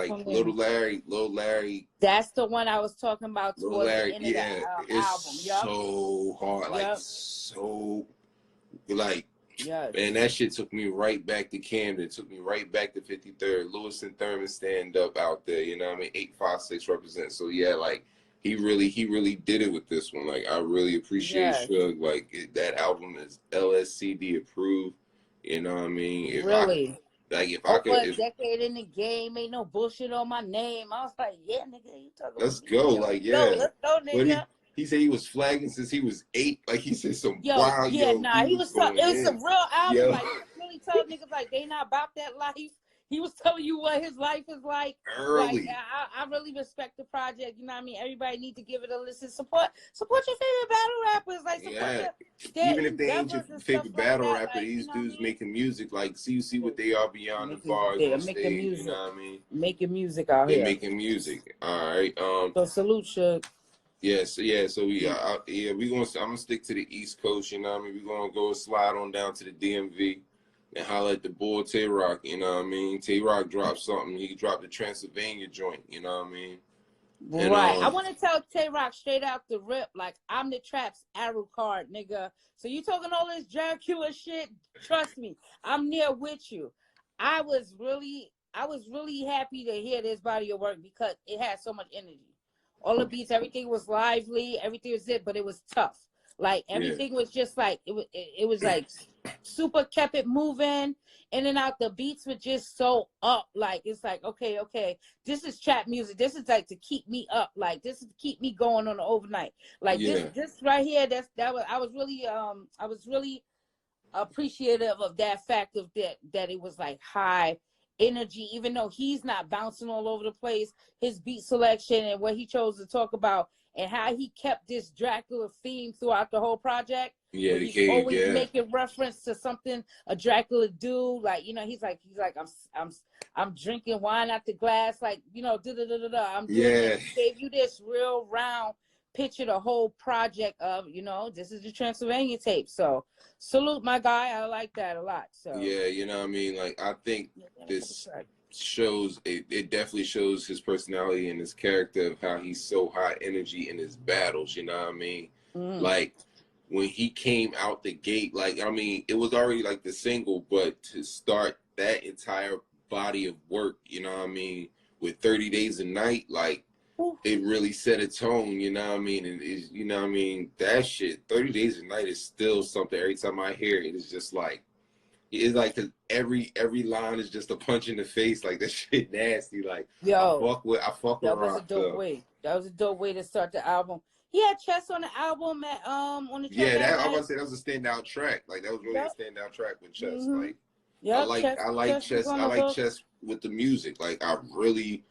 That's the one I was talking about. Lil Larry, the end of the album. So hard, like so, like, man, that shit took me right back to Camden. Took me right back to 53rd. Lewis and Thurman stand up out there. You know what I mean? 856 represent. So yeah, like he really did it with this one. Like I really appreciate Suge. Like that album is Lscd approved. You know what I mean? If I could, a decade in the game, ain't no bullshit on my name. I was like, yeah, nigga, you talking let's go, like, yeah. Let's go, nigga. He said he was flagging since he was 8. Like, he said some wild, he was it was a real album. Like, he really told niggas, like, they not about that life. He was telling you what his life is like. Early. Like, I really respect the project. You know what I mean? Everybody need to give it a listen. Support your favorite battle rappers. Like, support even if they ain't your favorite battle rapper, like, these dudes making music. Like, see what they are beyond the bars on stage. Music. You know what I mean? Making music out here. They making music. All right. So salute, Suge. So I'm gonna stick to the East Coast. You know what I mean? We're gonna go slide on down to the DMV. And holla at the boy Tay Rock, you know what I mean? Tay Rock dropped something. He dropped the Transylvania joint, you know what I mean? And, right. I want to tell Tay Rock straight out the rip, like, I'm the trap's arrow card, nigga. So you talking all this Jericho shit? Trust me, I'm there with you. I was really happy to hear this body of work because it had so much energy. All the beats, everything was lively, everything was it, but it was tough. Like everything was just like it was like super, kept it moving in and out. The beats were just so up. Like it's like okay, this is trap music. This is like to keep me up. Like this is to keep me going on the overnight. Like this right here. I was really appreciative of that fact of that it was like high energy, even though he's not bouncing all over the place. His beat selection and what he chose to talk about and how he kept this Dracula theme throughout the whole project. Yeah, he's always making reference to something a Dracula do. Like, you know, he's like I'm drinking wine out the glass, like, you know, I'm doing this. He gave you this real round picture the whole project of, you know, this is the Transylvania tape. So salute my guy. I like that a lot. So yeah, you know what I mean? Like I think this shows it definitely shows his personality and his character of how he's so high energy in his battles, you know what I mean? Like when he came out the gate, like I mean, it was already like the single, but to start that entire body of work, you know what I mean, with 30 Days a Night, like it really set a tone, you know what I mean? And it's, you know what I mean, that shit, 30 Days a Night is still something. Every time I hear it, it's just like, it's like every line is just a punch in the face. Like that shit nasty. Like yo, I fuck with that was a dope way. That was a dope way to start the album. He had Chess on the album on the track. Yeah, that I was gonna say that was a standout track. Like that was really a standout track with Chess. Like I like Chess with the music. Like I really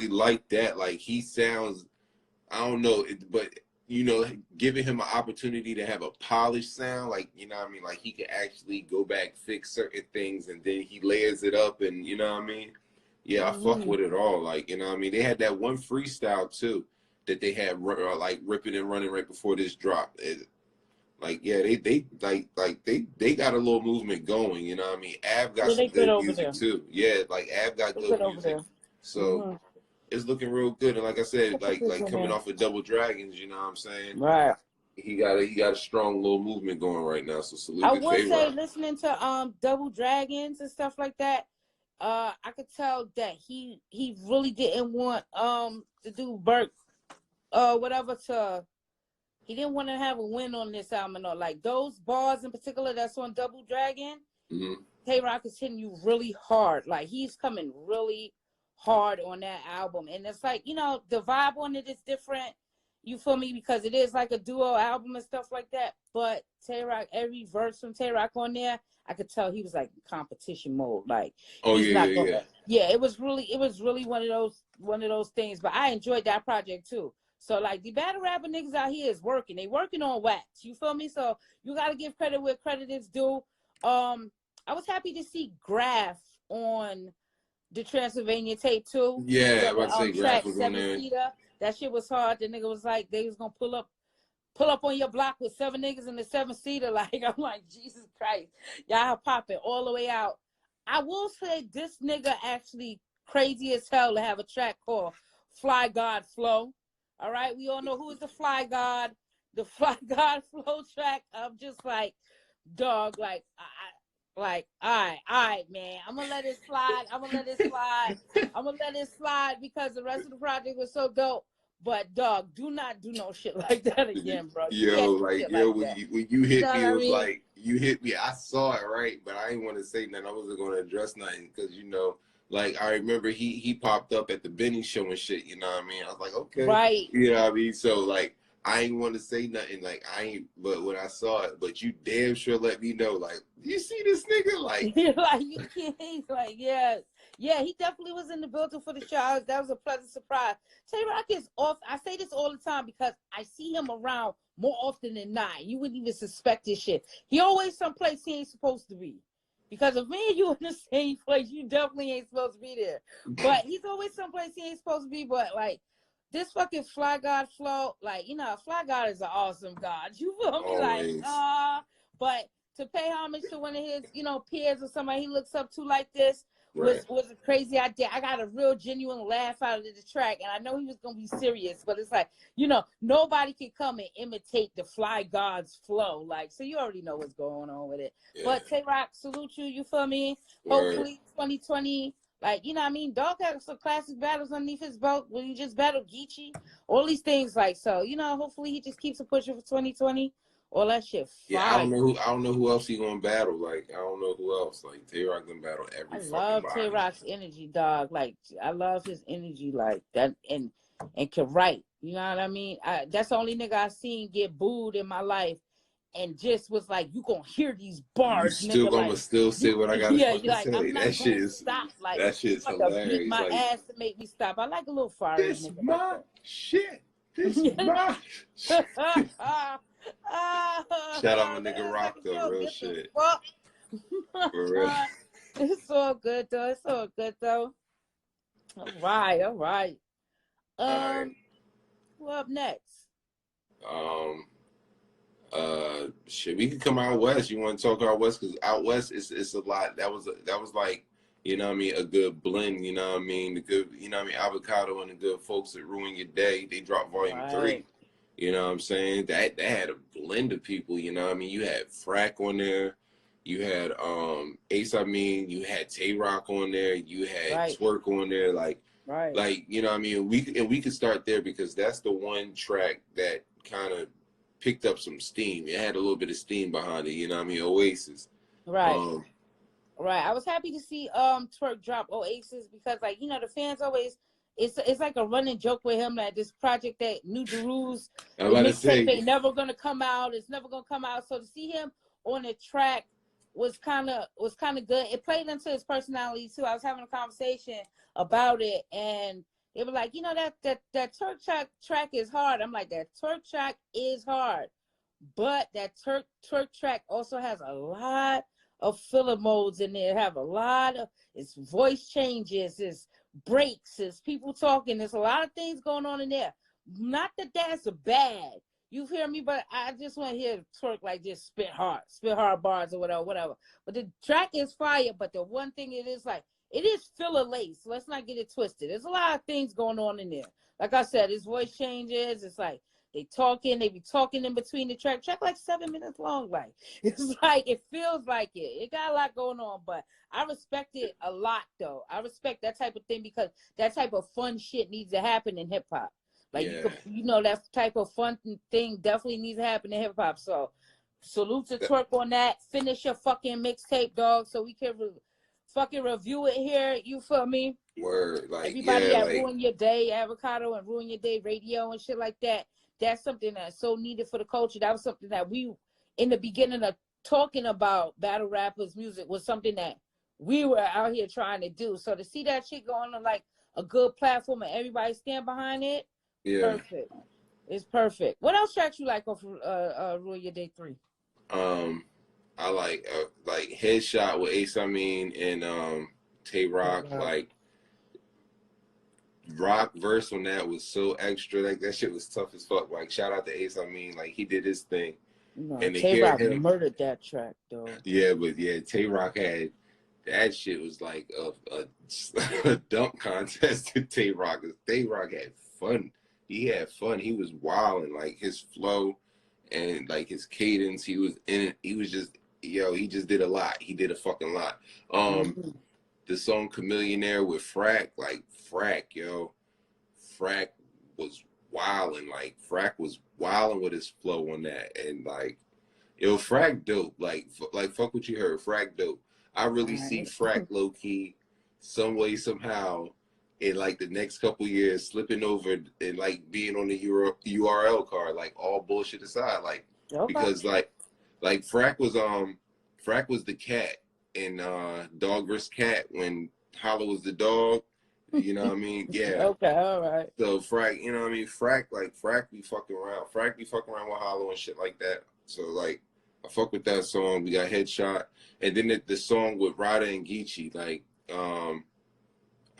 like that. Like he sounds, I don't know, but you know, giving him an opportunity to have a polished sound, like, you know what I mean? Like he could actually go back, fix certain things, and then he layers it up, and you know what I mean? Yeah, I fuck with it all. Like, you know what I mean? They had that one freestyle too that they had like ripping and running right before this drop. Like, yeah, they got a little movement going, you know what I mean? Av got some good music too. Yeah, like Av got good music. So it's looking real good, and like I said, like coming off of Double Dragons, you know what I'm saying? Right. He got a strong little movement going right now. So salute. I would say listening to Double Dragons and stuff like that, I could tell that he really didn't want to do Burke he didn't want to have a win on this album and all. Like those bars in particular that's on Double Dragon, Tay-Rock is hitting you really hard. Like he's coming really hard on that album, and it's like, you know, the vibe on it is different, you feel me, because it is like a duo album and stuff like that. But Tay-Rock, every verse from Tay-Rock on there, I could tell he was like in competition mode. Like it was really one of those things. But I enjoyed that project too. So like the battle rapper niggas out here is working. They working on wax, you feel me? So you gotta give credit where credit is due. I was happy to see Graph on the Transylvania tape too. Yeah, I was about to say Graph was on there. That shit was hard. The nigga was like, they was gonna pull up on your block with 7 niggas in the 7-seater. Like, I'm like, Jesus Christ, y'all popping all the way out. I will say this nigga actually crazy as hell to have a track called Fly God Flow. All right, we all know who is the Fly God. The Fly God Flow track. I'm just like, dog, like, all right, man. I'm gonna let it slide. I'm gonna let it slide because the rest of the project was so dope. But dog, do not do no shit like that again, bro. When you hit me, it was like you hit me. I saw it, right, but I didn't want to say nothing. I wasn't going to address nothing because, you know, like I remember he popped up at the Benny show and shit. You know what I mean? I was like, okay, right. You know what I mean? So like, I ain't want to say nothing. Like but when I saw it, but you damn sure let me know. Like, you see this nigga? Like, like you can't. Like, yeah, he definitely was in the building for the show. That was a pleasant surprise. Tay-Rock is off. I say this all the time because I see him around more often than not. You wouldn't even suspect this shit. He always someplace he ain't supposed to be. Because if me and you in the same place, you definitely ain't supposed to be there. But he's always someplace he ain't supposed to be. But like, this fucking Fly God Flow, like, you know, Fly God is an awesome God. You feel me? Always. Like, but to pay homage to one of his, you know, peers or somebody he looks up to like this was a crazy idea. I got a real genuine laugh out of the track, and I know he was gonna be serious, but it's like, you know, nobody can come and imitate the Fly God's flow. Like, so you already know what's going on with it. Yeah. But Tay-Rock, salute you. You feel me? Hopefully 2020. Like, you know what I mean? Dog had some classic battles underneath his belt when he just battled Geechi. All these things, like, so, you know, hopefully he just keeps it pushing for 2020. All that shit fire. Yeah, I don't know who else he gonna battle. Like, I don't know who else. Like, Tay-Rock gonna battle every fucking body. I love Tay-Rock's energy, dog. Like, I love his energy like that, and can write. You know what I mean? That's the only nigga I seen get booed in my life. And just was like, you gonna hear these bars, you still nigga. Gonna like, still say what I gotta fucking like, say. I'm not That shit is stop. Like, that shit's hilarious. Beat my like, ass to make me stop. I like a little fiery this nigga my like shit. This my shit. Shout out my nigga Rock though, real shit. For real. It's all good though. It's all good though. All right. Who up next? Shit, we could come out west. You want to talk out west? Because out west it's a lot. That was like, you know what I mean, a good blend. You know what I mean, the good, you know what I mean, Avocado and the good folks that Ruin Your Day. They dropped volume 3. You know what I'm saying? That had a blend of people. You know what I mean? You had Frack on there. You had Ace. I mean, you had Tay-Rock on there. You had Twerk on there. Like, you know what I mean? We could start there because that's the one track that kind of picked up some steam. It had a little bit of steam behind it, you know what I mean? Oasis. Right. I was happy to see Twerk drop Oasis because, like, you know, the fans always, it's like a running joke with him that this project that New Jeru's mixtape ain't never gonna come out. It's never gonna come out. So to see him on the track was kind of good. It played into his personality too. I was having a conversation about it, and they were like, you know, that Twerk track is hard. I'm like, that Twerk track is hard, but that Twerk track also has a lot of filler modes in there. Have a lot of, it's voice changes, it's breaks, it's people talking. There's a lot of things going on in there. Not that that's bad. You hear me? But I just want to hear Twerk like just spit hard bars or whatever. But the track is fire. But the one thing it is like, it is filler lace. Let's not get it twisted. There's a lot of things going on in there. Like I said, his voice changes. It's like they be talking in between the track like 7 minutes long. Like, it's like, it feels like it. It got a lot going on, but I respect it a lot though. I respect that type of thing because that type of fun shit needs to happen in hip hop. Like, you know, that type of fun thing definitely needs to happen in hip hop. So salute to Twerk on that. Finish your fucking mixtape, dog, so we can fucking review it here. You feel me? Word. Like, everybody at Ruin Your Day, Avocado and Ruin Your Day Radio and shit like that. That's something that's so needed for the culture. That was something that we, in the beginning of talking about battle rappers music, was something that we were out here trying to do. So to see that shit going on like a good platform and everybody stand behind it, perfect. It's perfect. What else tracks you like off Ruin Your Day 3? I like Headshot with Ace, I mean, and Tay-Rock. Like, Rock verse on that was so extra. Like, that shit was tough as fuck. Like, shout out to Ace, I mean, like, he did his thing. No, and Tay-Rock murdered that track, though. Yeah, but yeah, Tay-Rock had, that shit was like a dunk contest to Tay-Rock. Tay-Rock had fun. He had fun. He was wild, and like his flow and like his cadence, he was in it. He was just, he just did a lot. He did a fucking lot. The song Chameleonaire with Frack, like Frack was wilding. Like, Frack was wilding with his flow on that, and like, Frack dope. Like fuck what you heard. Frack dope. I really see Frack low key, some way somehow, in like the next couple years, slipping over and like being on the URL card, like all bullshit aside, like because like Frack was the cat in Dog vs. Cat when Hollow was the dog. You know what I mean? Yeah. Okay, all right. So Frack, you know what I mean? Frack be fucking around. Frack be fucking around with Hollow and shit like that. So like, I fuck with that song. We got Headshot, and then the song with Rada and Geechi. Like, I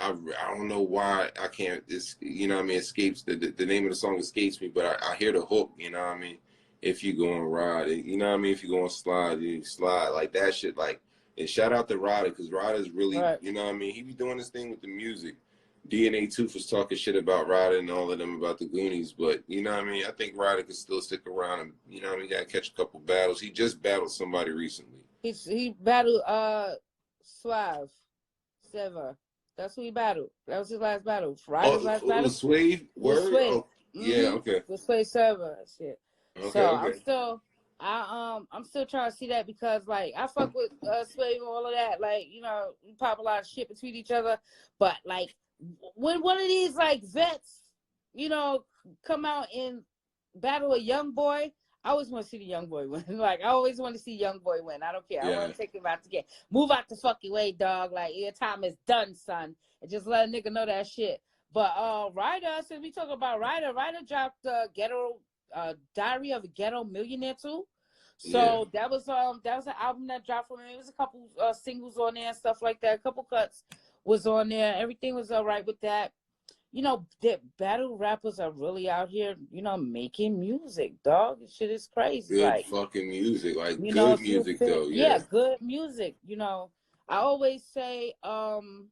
don't know why I can't. It's, you know what I mean, escapes the name of the song escapes me, but I hear the hook. You know what I mean? If you go and ride, you know what I mean. If you go and slide, you slide like that shit. Like, and shout out to Rada, because Rada's really, you know what I mean. He be doing this thing with the music. DNA Tooth was talking shit about Rada and all of them about the Goonies, but you know what I mean. I think Rada could still stick around, and you know what I mean. Got to catch a couple battles. He just battled somebody recently. He battled Suave Sever. That's who he battled. That was his last battle. Ryder's last battle. Was Swave? Was Word? Swave. Oh, yeah, okay. Was Swave server and shit. Okay, so okay. I'm still trying to see that because like I fuck with Swave and all of that. Like, you know, we pop a lot of shit between each other. But like when one of these like vets, you know, come out and battle a young boy, I always want to see the young boy win. Like, I always want to see young boy win. I don't care. Yeah. I want to take him out to get. Move out the fucking way, dog. Like, your time is done, son. And just let a nigga know that shit. But Ryder, since we talk about Ryder dropped Ghetto Diary of a Ghetto Millionaire too. So that was an album that dropped from him. It was a couple singles on there and stuff like that. A couple cuts was on there. Everything was all right with that. You know, that battle rappers are really out here, you know, making music, dog. This shit is crazy. Good like, fucking music. Like, good music, though. Yeah, good music. You know, I always say, on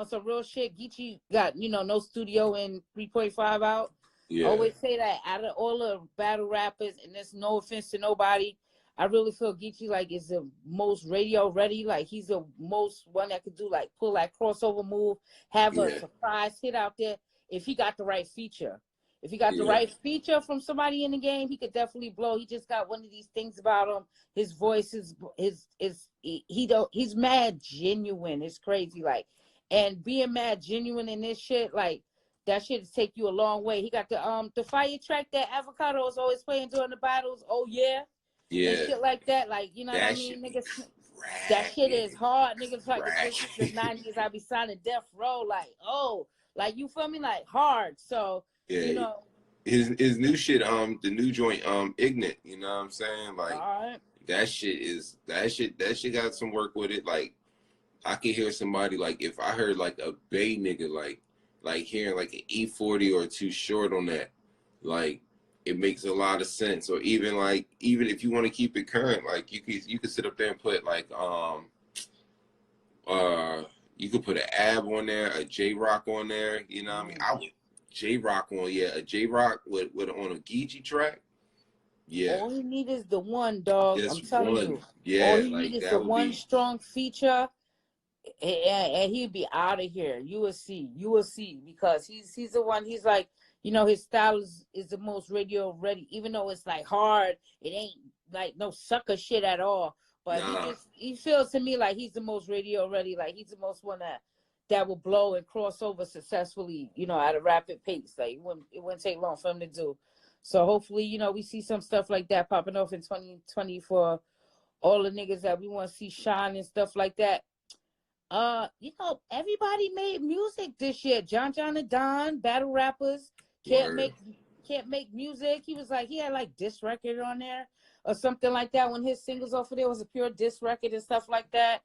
some real shit, Geechi got, you know, no studio in 3.5 out. Yeah. I always say that out of all the battle rappers, and there's no offense to nobody, I really feel Geechi like is the most radio ready. Like, he's the most one that could do like pull that crossover move, have a surprise hit out there if he got the right feature. If he got the right feature from somebody in the game, he could definitely blow. He just got one of these things about him. His voice is he's mad genuine. It's crazy. Like, and being mad genuine in this shit, like that shit take you a long way. He got the fire track that Avocado is always playing during the battles. Oh yeah. Yeah. And shit like that, like, you know what I mean, niggas. That shit is hard, niggas. Like the 90s, I be signing Death Row, like, oh, like, you feel me, like hard. So you know, his new shit, the new joint, Ignant. You know what I'm saying? Like, that shit got some work with it. Like, I could hear somebody, like, if I heard like a Bay nigga, like hearing like an E40 or Too Short on that, like, it makes a lot of sense. Or even if you want to keep it current, like you could sit up there and put like you could put an Ab on there, a J Rock on there. You know what I mean? I would J Rock on, a J Rock with on a Geechi track. Yeah. All he need is the one, dog. Just I'm telling you. Yeah. All he need is the one strong feature, and he'd be out of here. You will see, because he's the one. He's like, you know, his style is the most radio ready, even though it's like hard. It ain't like no sucker shit at all. But he feels to me like he's the most radio ready. Like, he's the most one that will blow and cross over successfully, you know, at a rapid pace. Like, it wouldn't take long for him to do. So hopefully, you know, we see some stuff like that popping off in 2020 for all the niggas that we want to see shine and stuff like that. You know, everybody made music this year. John and Don, battle rappers, can't make music. He was like, he had like diss record on there or something like that. When his singles off of there was a pure diss record and stuff like that.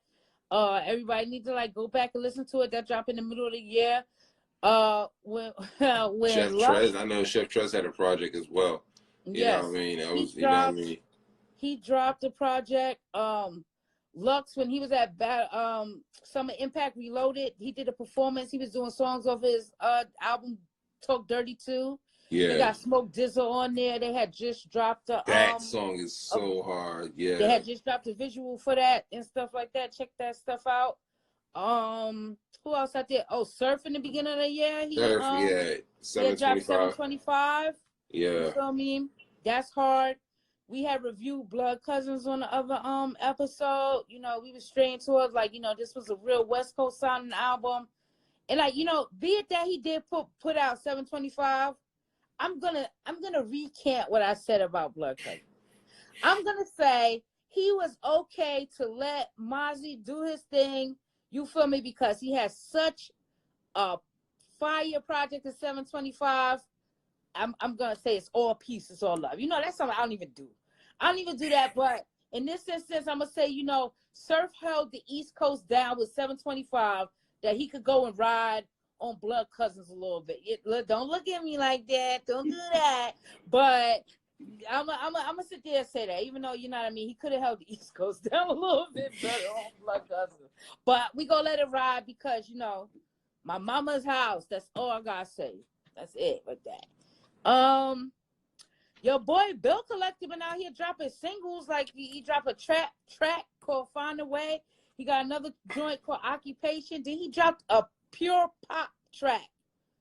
Everybody needs to like go back and listen to it. That dropped in the middle of the year. When Chef Trez, I know Chef Trez had a project as well. You know what I mean? That was, you know what I mean? He dropped a project. Lux, when he was at Summer Impact Reloaded, he did a performance. He was doing songs off his album Talk Dirty 2. Yeah. They got Smoke Dizzle on there. They had just dropped that song is so hard. Yeah. They had just dropped a visual for that and stuff like that. Check that stuff out. Who else out there? Oh, Surf in the beginning of the year. Surf, 725. Yeah. You feel me? That's hard. We had reviewed Blood Cuzzins on the other episode. You know, we was straying towards, like, you know, this was a real West Coast sounding album. And, like, you know, be it that he did put out 725, I'm gonna recant what I said about Blood Cuzzins. I'm gonna say he was okay to let Mozzie do his thing. You feel me? Because he has such a fire project at 725. I'm gonna say it's all peace, it's all love. You know, that's something I don't even do. I don't even do that. But in this instance, I'm gonna say, you know, Surf held the East Coast down with 725, that he could go and ride on Blood Cuzzins a little bit. Don't look at me like that. Don't do that. But I'm gonna sit there and say that, even though, you know what I mean, he could have held the East Coast down a little bit better on Blood Cuzzins. But we gonna let it ride because, you know, my mama's house. That's all I gotta say. That's it with that. Your boy Bill Collector been out here dropping singles. Like, he dropped a track called Find a Way. He got another joint called Occupation. Then he dropped a pure pop track.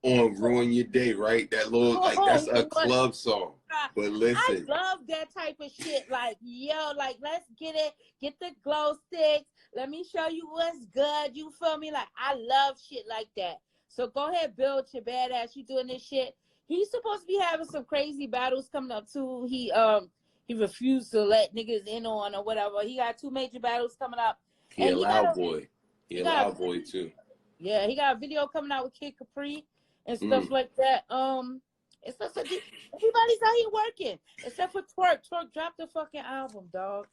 On Ruin Your Day, right? That little, like, that's a club song. But listen. I love that type of shit. Like, yo, like, let's get it. Get the glow sticks. Let me show you what's good. You feel me? Like, I love shit like that. So go ahead, build your badass. You doing this shit. He's supposed to be having some crazy battles coming up, too. He refused to let niggas in on or whatever. He got 2 major battles coming up. He a loud boy. He a loud boy, too. Yeah, he got a video coming out with Kid Capri and stuff like that. It's just like everybody's out here working except for Twerk. Twerk dropped the fucking album, dog.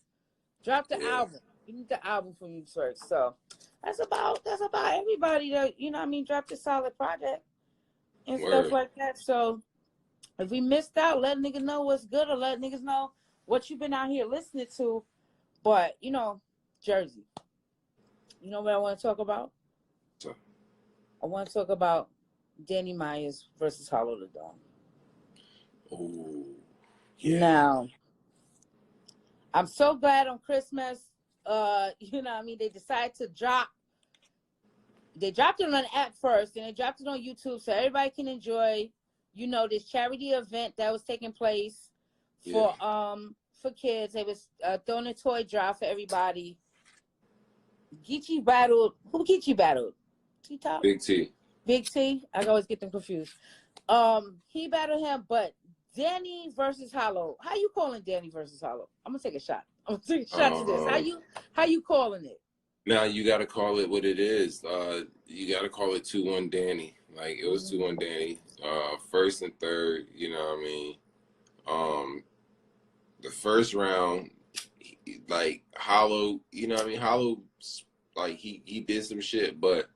Drop the album. You need the album from you, Twerk. So that's about everybody that, you know what I mean, dropped a solid project and stuff like that. So if we missed out, let niggas know what's good or let niggas know what you've been out here listening to. But, you know, Jersey. You know what I want to talk about? So. I want to talk about Danny Myers versus Hollow the Dawn. Oh, yeah. Now, I'm so glad on Christmas, you know what I mean, they decided to they dropped it on an app first, and they dropped it on YouTube so everybody can enjoy, you know, this charity event that was taking place for kids. They was throwing a toy drop for everybody. Geechi battled. Who Geechi battled? T-Top? Big T. Big T? I always get them confused. He battled him, but Danny versus Hollow. How you calling Danny versus Hollow? I'm gonna take a shot. I'm gonna take a shot to this. How you calling it? Now you gotta call it what it is. You gotta call it 2-1 Danny. Like it was 2-1 Danny. First and third, you know what I mean? The first round, like Hollow, you know what I mean? Hollow, like he did some shit, but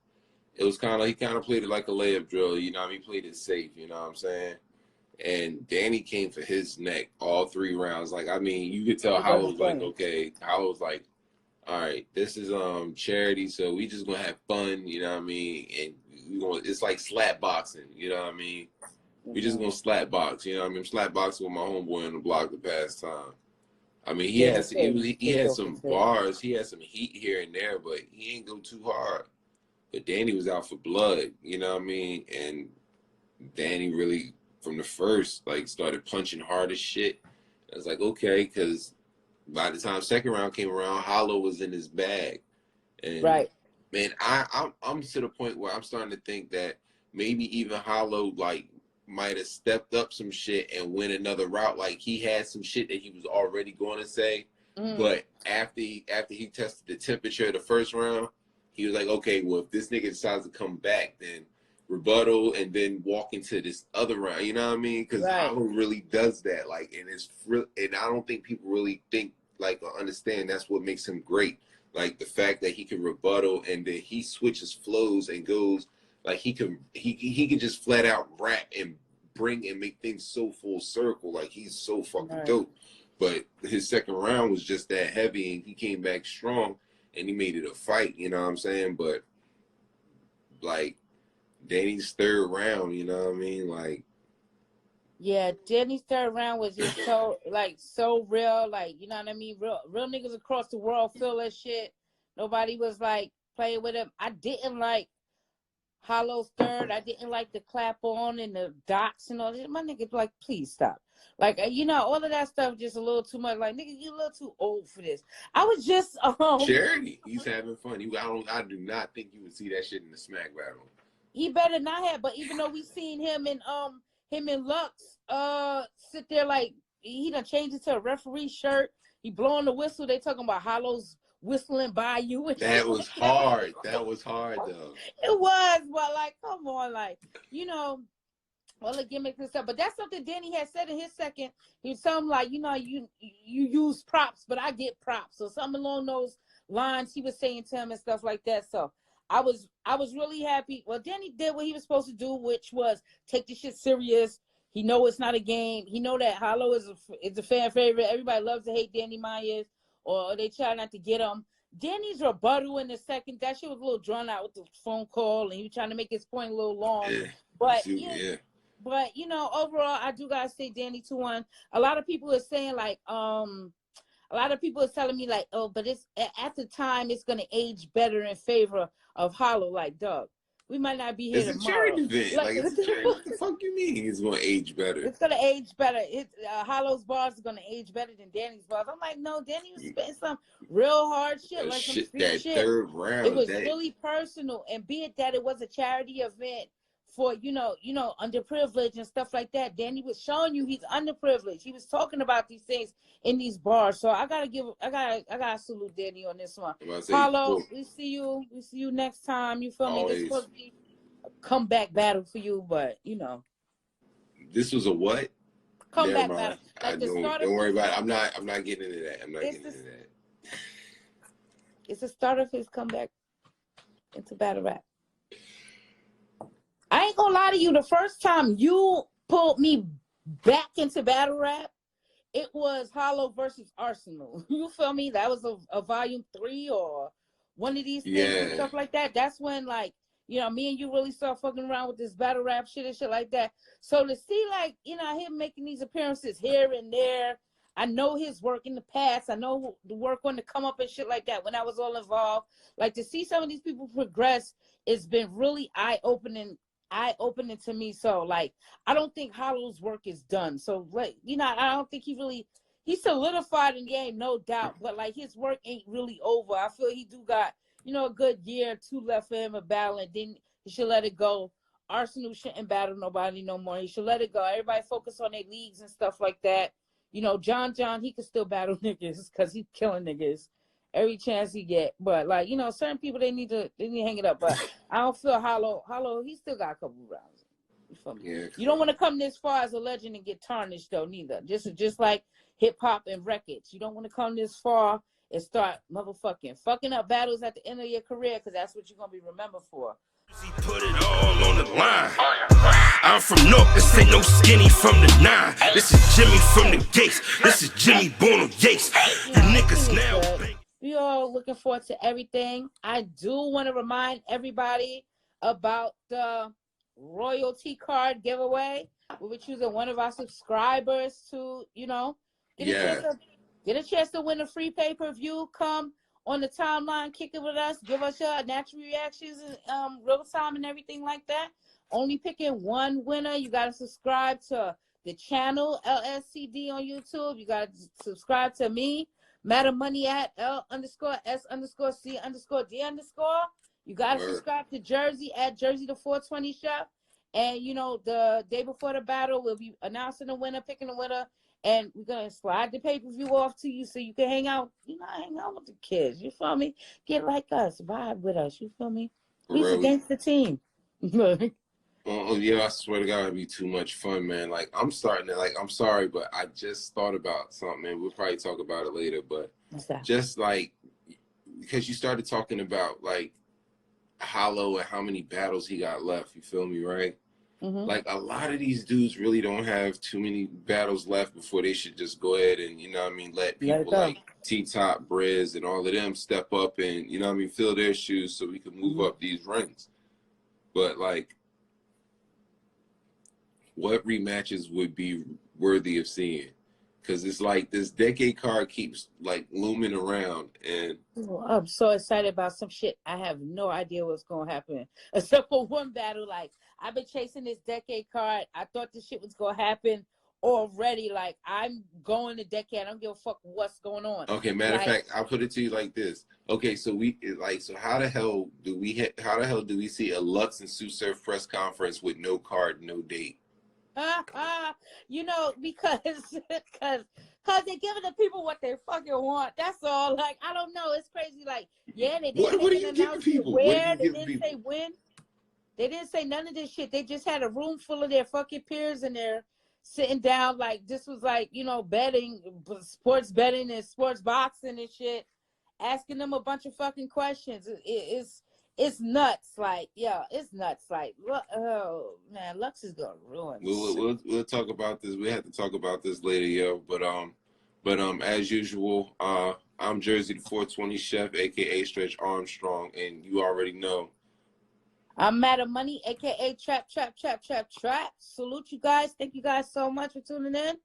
it was he kind of played it like a layup drill, you know what I mean? Played it safe, you know what I'm saying? And Danny came for his neck all 3 rounds. Like, I mean, you could tell Hollow was like, okay, Hollow was like, all right, this is charity, so we just gonna have fun, you know what I mean? And it's like slap boxing, you know what I mean? We just gonna slap box, you know what I mean? Slap boxing with my homeboy on the block the past time. I mean, he had some bars, he had some heat here and there, but he ain't go too hard. But Danny was out for blood, you know what I mean? And Danny really, from the first, like, started punching hard as shit. I was like, okay, because by the time second round came around, Hollow was in his bag. And man, I'm to the point where I'm starting to think that maybe even Hollow, like, might have stepped up some shit and went another route. Like, he had some shit that he was already going to say, but after he tested the temperature of the first round, he was like, okay, well, if this nigga decides to come back, then rebuttal and then walk into this other round, you know what I mean? Because Hollow really does that, like, and and I don't think people really think, like, or understand that's what makes him great. Like, the fact that he can rebuttal and then he switches flows and goes, like, he can just flat out rap and bring and make things so full circle. Like, he's so fucking dope. But his second round was just that heavy, and he came back strong, and he made it a fight, you know what I'm saying? But, like, Danny's third round, you know what I mean? Like, yeah, Danny's third round was just so real, like, you know what I mean? Real niggas across the world feel that shit. Nobody was like playing with him. I didn't like Hollow's third. I didn't like the clap on and the dots and all that. My nigga like, please stop. Like, you know, all of that stuff just a little too much. Like, nigga, you a little too old for this. I was just charity. He's having fun. I do not think you would see that shit in the smack battle. He better not have, but even though we seen him and Lux sit there, like, he done changed it to a referee shirt. He blowing the whistle. They talking about Hollow's whistling by you. And that was hard. That was hard, though. It was, but, like, come on, like, you know, all the gimmicks and stuff. But that's something Danny had said in his second. He was something like, you know, you use props, but I get props. So something along those lines he was saying to him and stuff like that. So I was really happy. Well, Danny did what he was supposed to do, which was take this shit serious. He know it's not a game. He know that Hollow is a fan favorite. Everybody loves to hate Danny Myers, or they try not to get him. Danny's rebuttal in the second, that shit was a little drawn out with the phone call, and he was trying to make his point a little long. Yeah. But But, you know, overall, I do gotta say Danny 2-1. A lot of people are saying, like, I a lot of people are telling me like, oh, but it's at the time it's gonna age better in favor of Hollow. Like, dog, we might not be here It's a tomorrow. charity event. Like, it's a charity. What the fuck you mean it's gonna age better? It's gonna age better. Hollow's bars are gonna age better than Danny's bars. I'm like, no, Danny was spitting some real hard shit, like some street that shit. Third round. It was really personal, and be it that it was a charity event for underprivileged and stuff like that. Danny was showing you he's underprivileged. He was talking about these things in these bars. So I gotta salute Danny on this one. Hollow, we see you next time. You feel me? This is supposed to be a comeback battle for you, but this was a what? Comeback battle. Like don't worry about it. I'm not getting into that. It's the start of his comeback into battle rap. I ain't gonna lie to you. The first time you pulled me back into battle rap, it was Hollow versus Arsonal. You feel me? That was a volume 3 or one of these things and stuff like that. That's when, like, me and you really start fucking around with this battle rap shit and shit like that. So to see, like, him making these appearances here and there, I know his work in the past. I know the work on the come up and shit like that when I was all involved. Like, to see some of these people progress, it's been really eye-opening to me. So, like, I don't think Hollow's work is done. So, like, I don't think he solidified in the game, no doubt. But, like, his work ain't really over. I feel he do got, a good year or 2 left for him to battle, and then he should let it go. Arsonal shouldn't battle nobody no more. He should let it go. Everybody focus on their leagues and stuff like that. John, he could still battle niggas because he's killing niggas every chance he get. But, like, certain people, they need to hang it up. But I don't feel Hollow, he still got a couple rounds. You feel me? Yeah, you don't want to come this far as a legend and get tarnished, though, neither. Just like hip-hop and records. You don't want to come this far and start fucking up battles at the end of your career, because that's what you're going to be remembered for. He put it all on the line. I'm from North, this ain't no skinny from the 9. This is Jimmy from the Gates. This is Jimmy born on Yates. You niggas now. We all looking forward to everything. I do want to remind everybody about the royalty card giveaway. We were choosing one of our subscribers to, get a chance to win a free pay-per-view. Come on the timeline, kick it with us, give us your natural reactions in real time and everything like that. Only picking one winner. You got to subscribe to the channel, Lscd on YouTube. You got to subscribe to me, Matter Money at L_S_C_D_. You got to subscribe to Jersey at Jersey the 420 Chef. And, the day before the battle, we'll be announcing the winner, picking the winner. And we're going to slide the pay-per-view off to you so you can hang out, hang out with the kids. You feel me? Get like us. Vibe with us. You feel me? We's against the team. Oh, yeah, I swear to God, it'd be too much fun, man. Like, I'm sorry, but I just thought about something, and we'll probably talk about it later. But just, like, because you started talking about, like, Hollow and how many battles he got left. You feel me, right? Mm-hmm. Like, a lot of these dudes really don't have too many battles left before they should just go ahead and, let people like T-Top, Briz, and all of them step up and, fill their shoes so we can move up these ranks. But, like, what rematches would be worthy of seeing? Because it's like this decade card keeps, like, looming around. And I'm so excited about some shit. I have no idea what's going to happen. Except for one battle, like, I've been chasing this decade card. I thought this shit was going to happen already. Like, I'm going to decade. I don't give a fuck what's going on. Okay, matter of fact, I'll put it to you like this. Okay, so how the hell do we see a Lux and Tsu Surf press conference with no card, no date? Because they're giving the people what they fucking want. That's all. Like, I don't know. It's crazy. Like, yeah, they didn't announce where. They didn't say when. They didn't say none of this shit. They just had a room full of their fucking peers in there sitting down. Like, this was like, betting, sports betting and sports boxing and shit, asking them a bunch of fucking questions. It's nuts. Like, it's nuts. Like, oh man, Lux is gonna ruin. We'll talk about this. We have to talk about this later, yo. But as usual, I'm Jersey the 420 Chef, aka Stretch Armstrong, and you already know. I'm Matter Money, aka Trap. Salute you guys. Thank you guys so much for tuning in.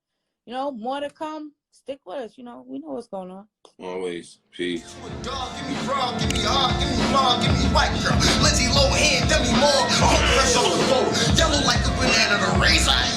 You know, more to come. Stick with us. You know, we know what's going on. Always. Peace. Dog, give me raw, give me hard, give me long, give me white girl. Lindsay Lohan, tell me more. Fresh off the boat, yellow like a banana, the razor.